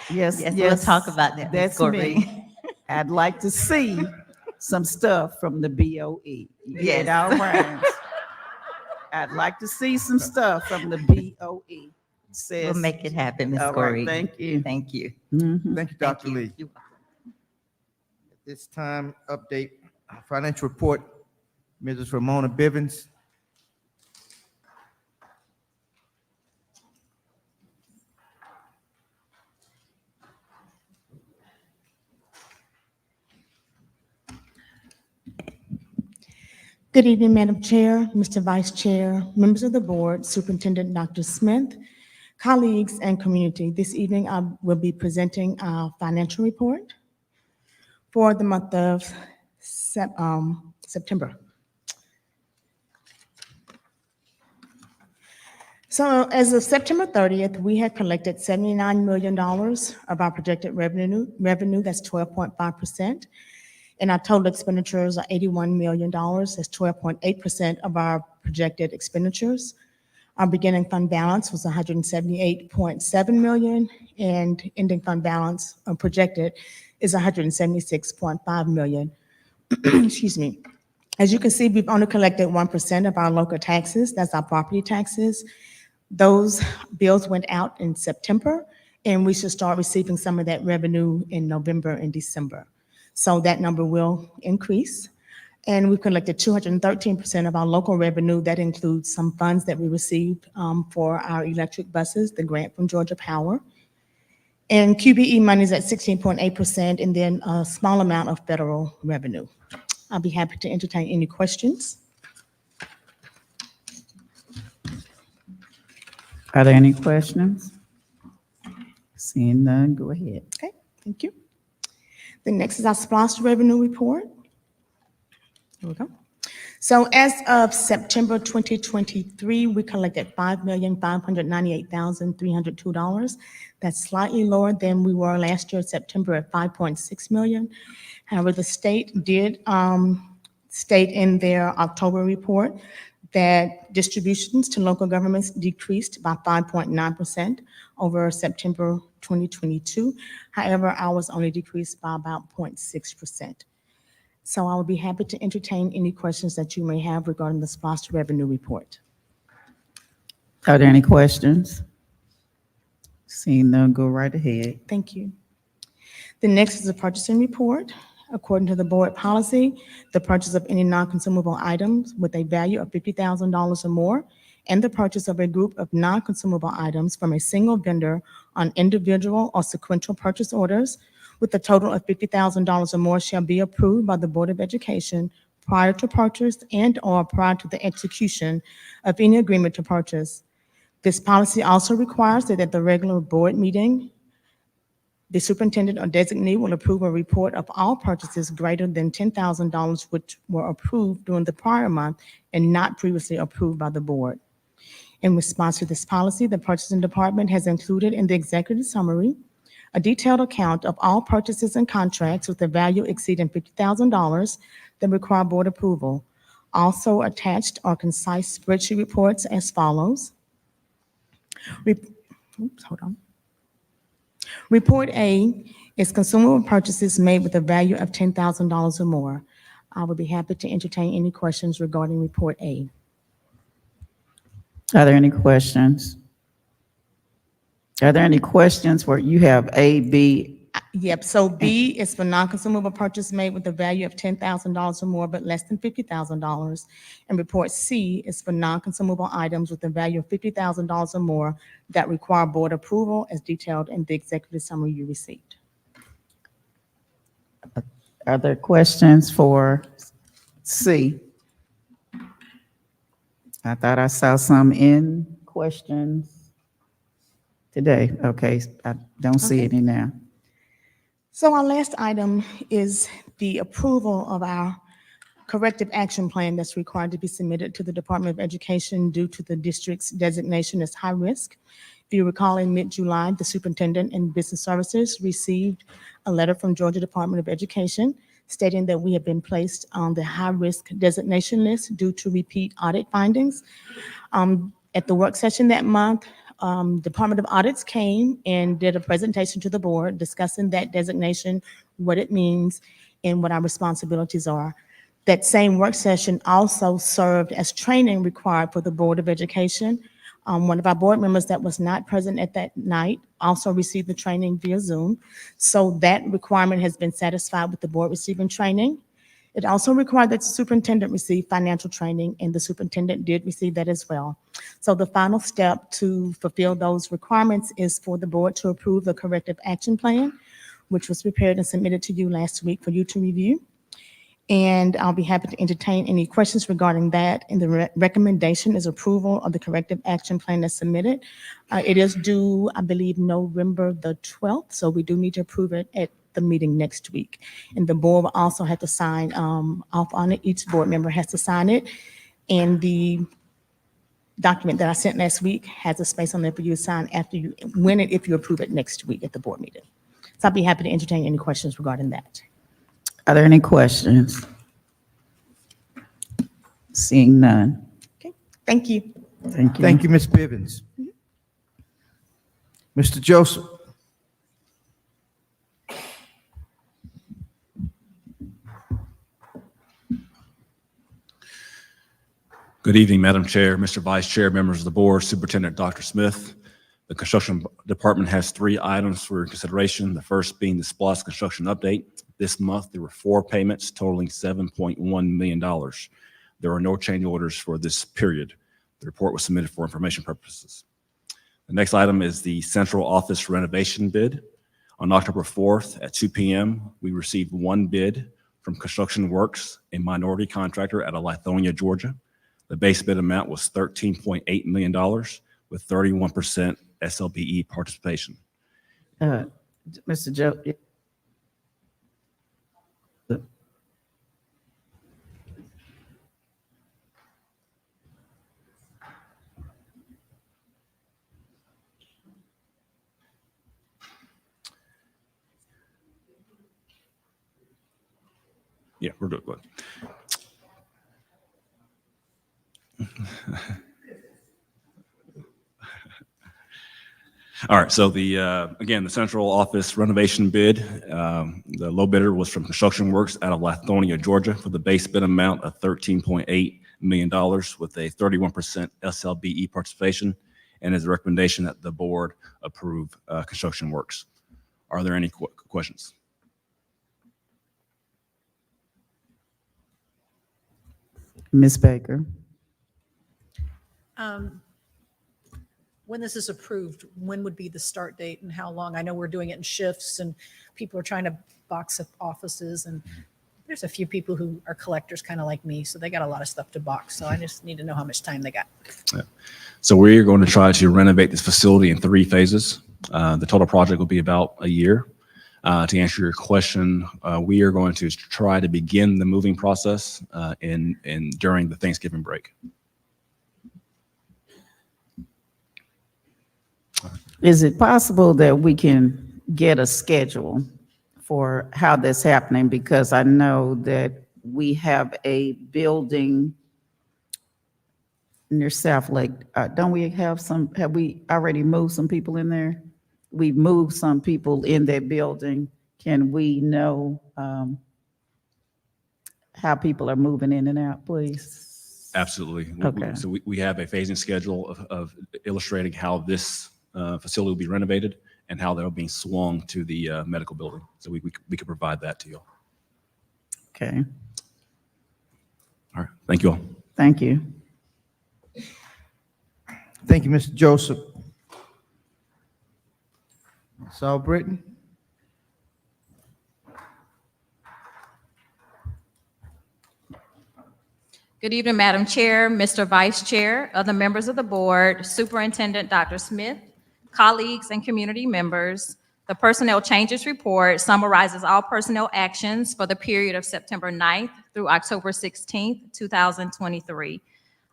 Yes, We'll talk about that. That's me. I'd like to see some stuff from the BOE. Yes. All right. I'd like to see some stuff from the BOE. We'll make it happen, Ms. All Goree. right, thank you. Thank you. Thank you, Dr. Lee. You're At this time, update financial report, Mrs. Ramona Bivens. Good evening, Madam Chair, Mr. Vice Chair, members of the board, Superintendent Dr. Smith, colleagues, and community. This evening, I will be presenting our financial report for the month of September. So as of September 30th, we had collected $79 million of our projected revenue, that's 12.5%. And our total expenditures are $81 million. That's 12.8% of our projected expenditures. Our beginning fund balance was $178.7 million, and ending fund balance projected is $176.5 million. Excuse me. As you can see, we've only collected 1% of our local taxes. That's our property taxes. Those bills went out in September, and we should start receiving some of that revenue in November and December. So that number will increase. And we've collected 213% of our local revenue. That includes some funds that we received for our electric buses, the grant from Georgia Power. And QBE money is at 16.8%, and then a small amount of federal revenue. I'll be happy to entertain any questions. Are there any questions? Seeing none, go ahead. Okay, thank you. The next is our SPOS revenue report. Here we go. So as of September 2023, we collected $5,598,302. That's slightly lower than we were last year, September, at $5.6 million. However, the state did state in their October report that distributions to local governments decreased by 5.9% over September 2022. However, ours only decreased by about 0.6%. So I will be happy to entertain any questions that you may have regarding the SPOS revenue report. Are there any questions? Seeing none, go right ahead. Thank you. The next is the purchasing report. According to the board policy, the purchase of any non-consumable items with a value of $50,000 or more, and the purchase of a group of non-consumable items from a single vendor on individual or sequential purchase orders with a total of $50,000 or more shall be approved by the Board of Education prior to purchase and/or prior to the execution of any agreement to purchase. This policy also requires that at the regular board meeting, the superintendent or designee will approve a report of all purchases greater than $10,000 which were approved during the prior month and not previously approved by the board. In response to this policy, the purchasing department has included in the executive summary a detailed account of all purchases and contracts with a value exceeding $50,000 that require board approval. Also attached are concise spreadsheet reports as follows. Report A is consumable purchases made with a value of $10,000 or more. I would be happy to entertain any questions regarding Report A. Are there any questions? Are there any questions where you have A, B? Yep, so B is for non-consumable purchase made with a value of $10,000 or more, but less than $50,000. And report C is for non-consumable items with a value of $50,000 or more that require board approval as detailed in the executive summary you received. Are there questions for C? I thought I saw some in questions today. Okay, I don't see any now. So our last item is the approval of our corrective action plan that's required to be submitted to the Department of Education due to the district's designation as high risk. If you recall, in mid-July, the superintendent and business services received a letter from Georgia Department of Education stating that we have been placed on the high-risk designation list due to repeat audit findings. At the work session that month, Department of Audits came and did a presentation to the board discussing that designation, what it means, and what our responsibilities are. That same work session also served as training required for the Board of Education. One of our board members that was not present at that night also received the training via Zoom. So that requirement has been satisfied with the board receiving training. It also required that the superintendent receive financial training, and the superintendent did receive that as well. So the final step to fulfill those requirements is for the board to approve the corrective action plan, which was prepared and submitted to you last week for you to review. And I'll be happy to entertain any questions regarding that. And the recommendation is approval of the corrective action plan that's submitted. It is due, I believe, November the 12th, so we do need to approve it at the meeting next week. And the board will also have to sign off on it. Each board member has to sign it. And the document that I sent last week has a space on there for you to sign after you win it, if you approve it next week at the board meeting. So I'll be happy to entertain any questions regarding that. Are there any questions? Seeing none. Okay, thank you. Thank you. Thank you, Ms. Bivens. Mr. Joseph. Good evening, Madam Chair, Mr. Vice Chair, members of the board, Superintendent Dr. Smith. The construction department has 3 items for consideration. The first being the SPLOST construction update. This month, there were 4 payments totaling $7.1 million. There are no change orders for this period. The report was submitted for information purposes. The next item is the central office renovation bid. On October 4th at 2 p.m., we received 1 bid from Construction Works, a minority contractor out of Lithonia, Georgia. The base bid amount was $13.8 million with 31% SLBE participation. Mr. Joe. Yeah, we're good. All right, so again, the central office renovation bid, the low bidder was from Construction Works out of Lithonia, Georgia, for the base bid amount of $13.8 million with a 31% SLBE participation, and is a recommendation that the board approve Construction Works. Are there any questions? Ms. Baker. When this is approved, when would be the start date and how long? I know we're doing it in shifts and people are trying to box up offices, and there's a few people who are collectors kind of like me, so they got a lot of stuff to box. So I just need to know how much time they got. Yeah. So we're going to try to renovate this facility in 3 phases. The total project will be about a year. To answer your question, we are going to try to begin the moving process during the Thanksgiving break. Is it possible that we can get a schedule for how that's happening? Because I know that we have a building near South Lake. Don't we have we already moved some people in there? We've moved some people in that building. Can we know how people are moving in and out, please? Absolutely. Okay. So we have a phasing schedule of illustrating how this facility will be renovated and how they're being swung to the medical building. So we could provide that to you. Okay. All right. Thank you all. Thank you. Thank you, Mr. Joseph. Saul Britton. Good evening, Madam Chair, Mr. Vice Chair, other members of the board, Superintendent Dr. Smith, colleagues and community members. The Personnel Changes Report summarizes all personnel actions for the period of September 9th through October 16th, 2023.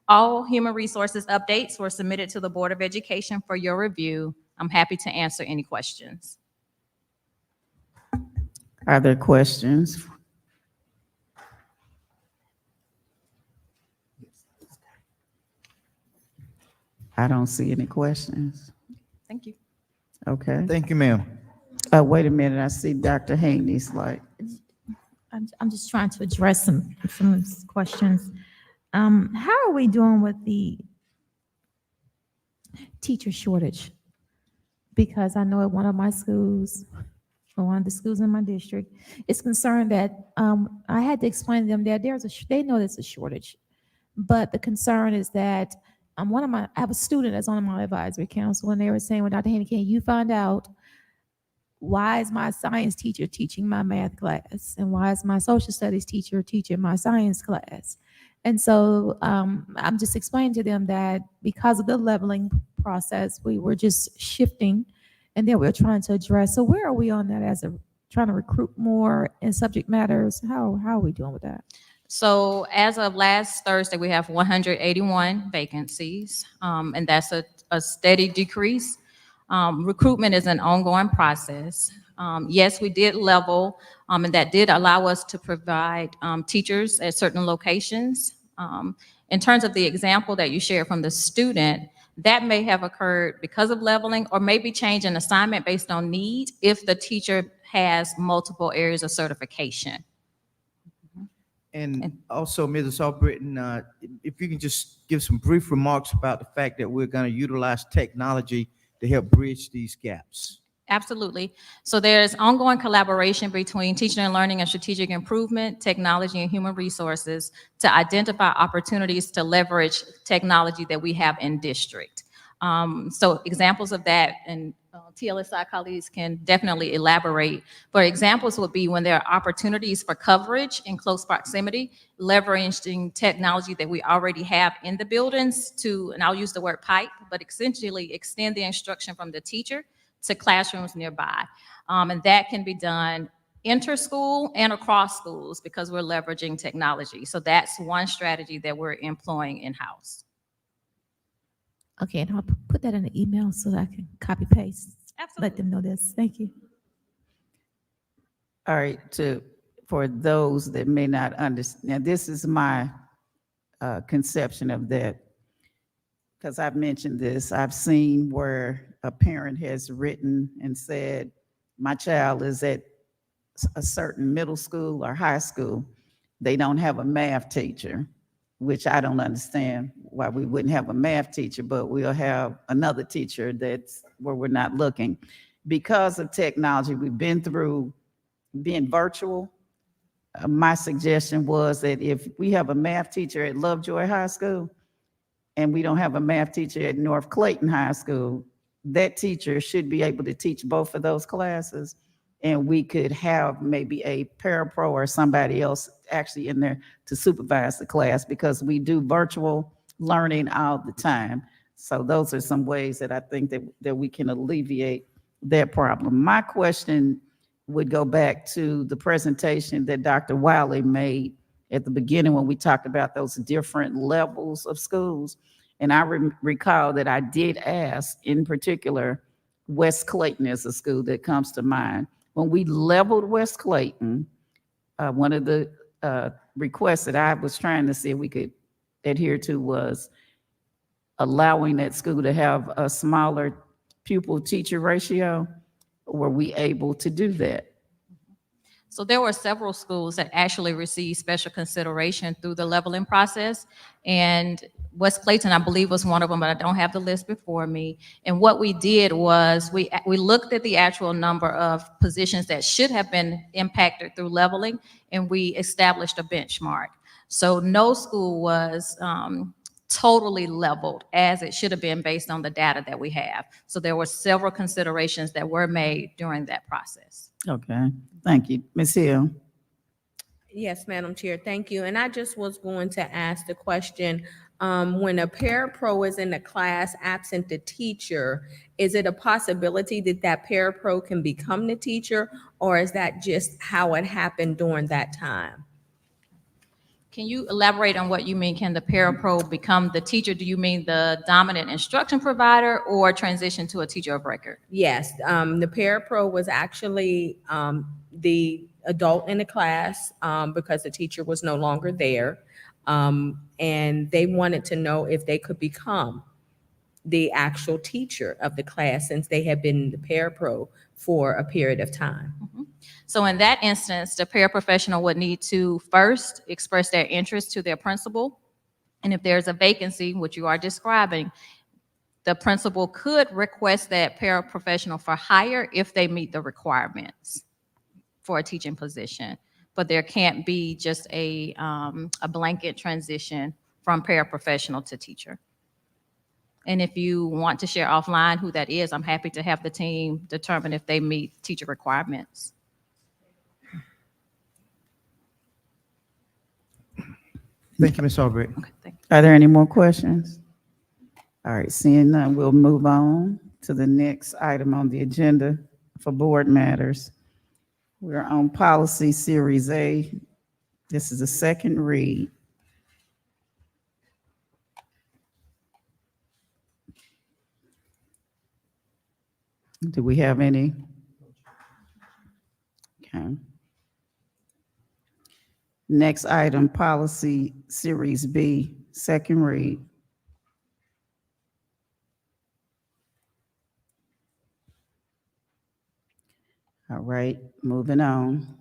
All human resources updates were submitted to the Board of Education for your review. I'm happy to answer any questions. Are there questions? I don't see any questions. Thank you. Okay. Thank you, ma'am. Wait a minute. I see Dr. Haney's like. I'm just trying to address some questions. How are we doing with the teacher shortage? Because I know at one of my schools, or one of the schools in my district, is concerned that I had to explain to them that they know there's a shortage, but the concern is that I have a student that's on my advisory council, and they were saying, well, Dr. Haney, can you find out why is my science teacher teaching my math class? And why is my social studies teacher teaching my science class? And so I'm just explaining to them that because of the leveling process, we were just shifting, and then we're trying to address. So where are we on that as trying to recruit more in subject matters? How are we doing with that? So as of last Thursday, we have 181 vacancies, and that's a steady decrease. Recruitment is an ongoing process. Yes, we did level, and that did allow us to provide teachers at certain locations. In terms of the example that you shared from the student, that may have occurred because of leveling, or maybe change in assignment based on need if the teacher has multiple areas of certification. And also, Mrs. Saul Britton, if you can just give some brief remarks about the fact that we're going to utilize technology to help bridge these gaps. Absolutely. So there's ongoing collaboration between teaching and learning and strategic improvement, technology and human resources to identify opportunities to leverage technology that we have in district. So examples of that, and TLSI colleagues can definitely elaborate, but examples would be when there are opportunities for coverage in close proximity, leveraging technology that we already have in the buildings to, and I'll use the word pipe, but essentially extend the instruction from the teacher to classrooms nearby. And that can be done inter-school and across schools because we're leveraging technology. So that's one strategy that we're employing in-house. Okay, and I'll put that in the email so that I can copy paste. Absolutely. Let them know this. Thank you. All right, for those that may not understand, this is my conception of that. Because I've mentioned this, I've seen where a parent has written and said, my child is at a certain middle school or high school. They don't have a math teacher, which I don't understand why we wouldn't have a math teacher, but we'll have another teacher that's where we're not looking. Because of technology, we've been through being virtual. My suggestion was that if we have a math teacher at Lovejoy High School and we don't have a math teacher at North Clayton High School, that teacher should be able to teach both of those classes. And we could have maybe a parapro or somebody else actually in there to supervise the class, because we do virtual learning all the time. So those are some ways that I think that we can alleviate that problem. My question would go back to the presentation that Dr. Wiley made at the beginning when we talked about those different levels of schools. And I recall that I did ask, in particular, West Clayton is a school that comes to mind. When we leveled West Clayton, one of the requests that I was trying to see if we could adhere to was allowing that school to have a smaller pupil-teacher ratio. Were we able to do that? So there were several schools that actually received special consideration through the leveling process. And West Clayton, I believe, was one of them, but I don't have the list before me. And what we did was we looked at the actual number of positions that should have been impacted through leveling, and we established a benchmark. So no school was totally leveled as it should have been based on the data that we have. So there were several considerations that were made during that process. Okay, thank you. Ms. Hill. Yes, Madam Chair, thank you. And I just was going to ask the question, when a parapro is in the class absent the teacher, is it a possibility that that parapro can become the teacher, or is that just how it happened during that time? Can you elaborate on what you mean? Can the parapro become the teacher? Do you mean the dominant instruction provider or transition to a teacher of record? Yes, the parapro was actually the adult in the class because the teacher was no longer there. And they wanted to know if they could become the actual teacher of the class since they had been the parapro for a period of time. Mm-hmm. So in that instance, the paraprofessional would need to first express their interest to their principal. And if there's a vacancy, which you are describing, the principal could request that paraprofessional for hire if they meet the requirements for a teaching position. But there can't be just a blanket transition from paraprofessional to teacher. And if you want to share offline who that is, I'm happy to have the team determine if they meet teacher requirements. Thank you, Ms. Albright. Okay, Are there any more questions? All right, seeing none, we'll move on to the next item on the agenda for board matters. We're on policy series A. This is a second read. Do we have any? Okay. Next item, policy series B, second read. All right, moving on.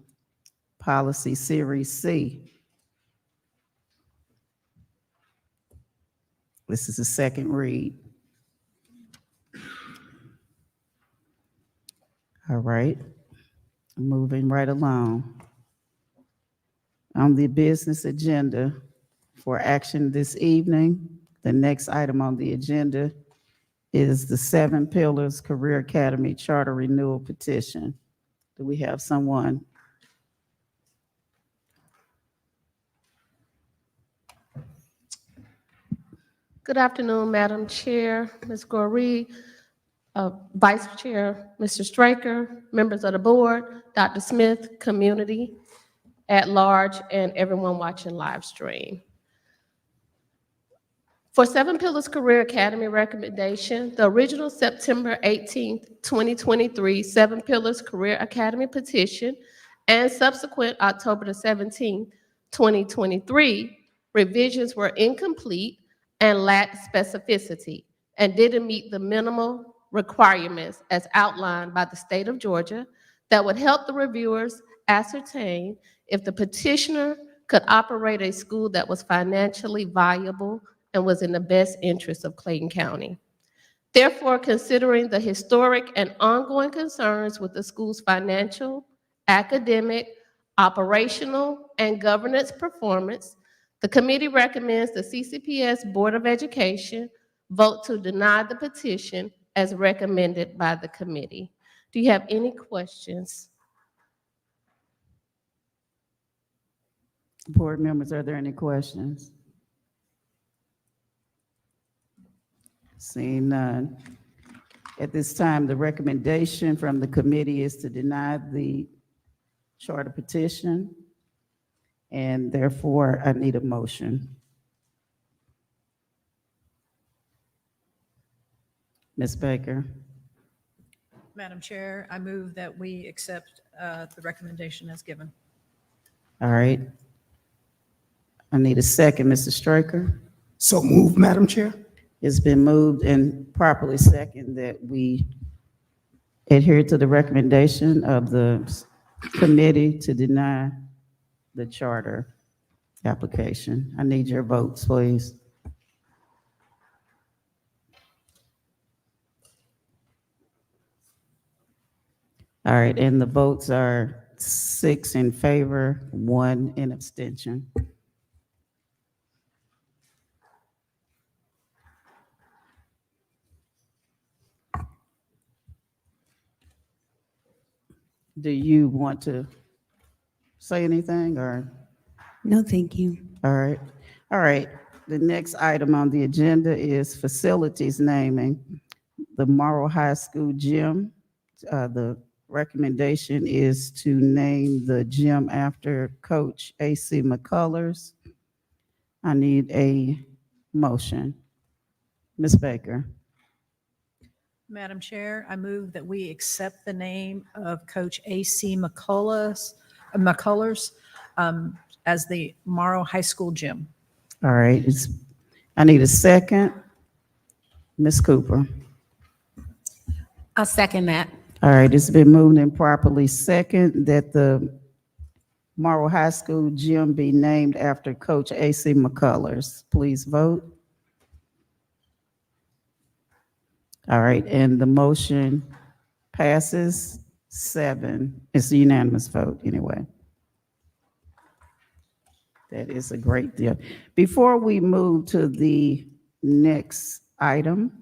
Policy series C. This is the second read. All right, moving right along. On the business agenda for action this evening, the next item on the agenda is the Seven Pillars Career Academy Charter Renewal Petition. Do we have someone? Good afternoon, Madam Chair, Ms. Goree, Vice Chair, Mr. Straker, members of the board, Dr. Smith, community at large, and everyone watching live stream. For Seven Pillars Career Academy recommendation, the original September 18th, 2023 Seven Pillars Career Academy petition and subsequent October the 17th, 2023 revisions were incomplete and lacked specificity and didn't meet the minimal requirements as outlined by the state of Georgia that would help the reviewers ascertain if the petitioner could operate a school that was financially viable and was in the best interest of Clayton County. Therefore, considering the historic and ongoing concerns with the school's financial, academic, operational, and governance performance, the committee recommends the CCPS Board of Education vote to deny the petition as recommended by the committee. Do you have any questions? Board members, are there any questions? Seeing none. At this time, the recommendation from the committee is to deny the charter petition, and therefore I need a motion. Ms. Baker. Madam Chair, I move that we accept the recommendation as given. All right. I need a second, Mr. Straker. So moved, Madam Chair. It's been moved and properly second that we adhere to the recommendation of the committee to deny the charter application. I need your votes, please. All right, and the votes are 6 in favor, 1 in abstention. Do you want to say anything or? No, thank you. All right. All right. The next item on the agenda is facilities naming. The Morrow High School gym. The recommendation is to name the gym after Coach A.C. McCullers. I need a motion. Ms. Baker. Madam Chair, I move that we accept the name of Coach A.C. McCullers as the Morrow High School gym. All right. I need a second. Ms. Cooper. I'll second that. All right. It's been moved and properly second that the Morrow High School gym be named after Coach A.C. McCullers. Please vote. All right, and the motion passes 7. It's a unanimous vote anyway. That is a great deal. Before we move to the next item,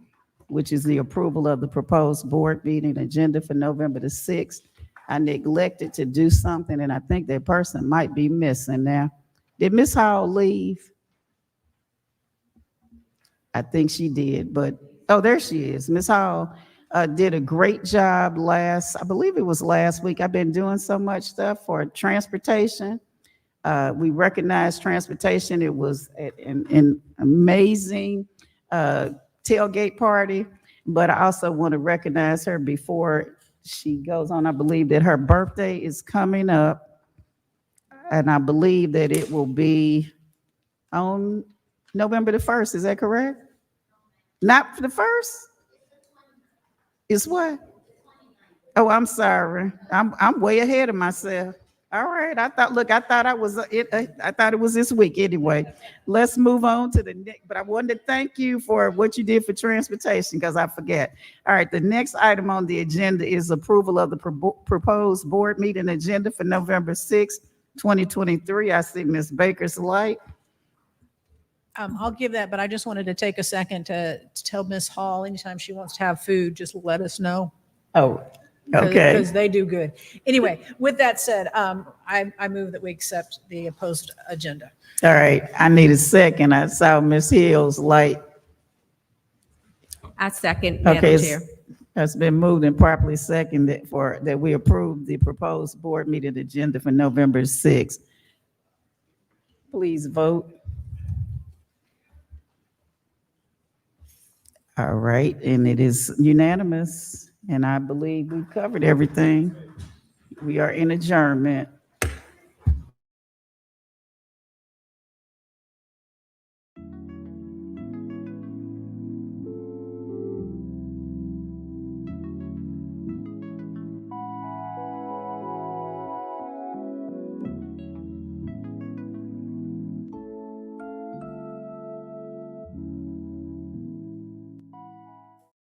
which is the approval of the proposed board meeting agenda for November the 6th, I neglected to do something, and I think that person might be missing now. Did Ms. Hall leave? I think she did, but oh, there she is. Ms. Hall did a great job I believe it was last week. I've been doing so much stuff for transportation. We recognized transportation. It was an amazing tailgate party, but I also want to recognize her before she goes on. I believe that her birthday is coming up, and I believe that it will be on November the 1st. Is that correct? Not for the 1st? It's what? Oh, I'm sorry. I'm way ahead of myself. All right. I thought it was this week anyway. Let's move on to the next, but I wanted to thank you for what you did for transportation because I forget. All right. The next item on the agenda is approval of the proposed board meeting agenda for November 6th, 2023. I see Ms. Baker's light. I'll give that, but I just wanted to take a second to tell Ms. Hall, anytime she wants to have food, just let us know. Oh, okay. Because they do good. Anyway, with that said, I move that we accept the opposed agenda. All right, I need a second. I saw Ms. Hill's light. I second, Okay, Madam Chair. it's been moved and properly seconded that we approve the proposed board meeting agenda for November 6th. Please vote. All right, and it is unanimous, and I believe we've covered everything. We are in adjournment.